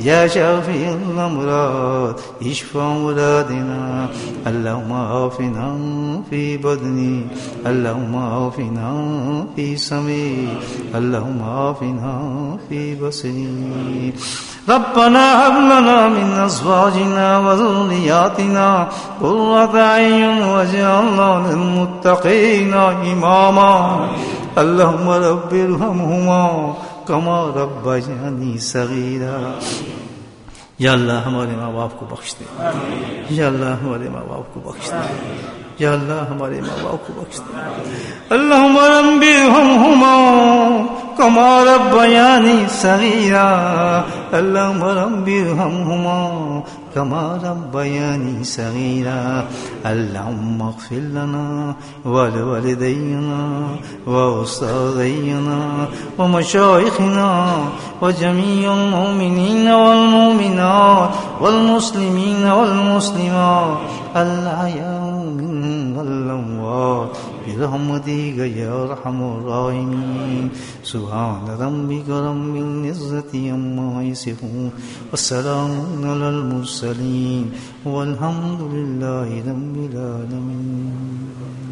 يا شافي الأمراض اشفى مرادنا اللهم عافنا في بدني اللهم عافنا في سمعي اللهم عافنا في بصري ربنا هب لنا من أزواجنا وذرياتنا قرة أعين واجعلنا للمتقين إماما اللهم رب ارحمهما كما ربياني صغيرا یا اللہ ہمارے ماں باپ کو بخش دے یا اللہ ہمارے ماں باپ کو بخش دے یا اللہ ہمارے ماں باپ کو بخش دے اللہم رب ارحمہما کما ربیانی صغیرا اللہم رب ارحمہما کما ربیانی صغیرا اللہم اغفر لنا ولوالدینا واستاذینا ومشایخنا وجميع المؤمنين والمؤمنات والمسلمين والمسلمات الأحياء منهم والأموات برحمتك يا أرحم الراحمين سبحان ربك رب العزة عما يصفون والسلام على المرسلين والحمد لله رب العالمين.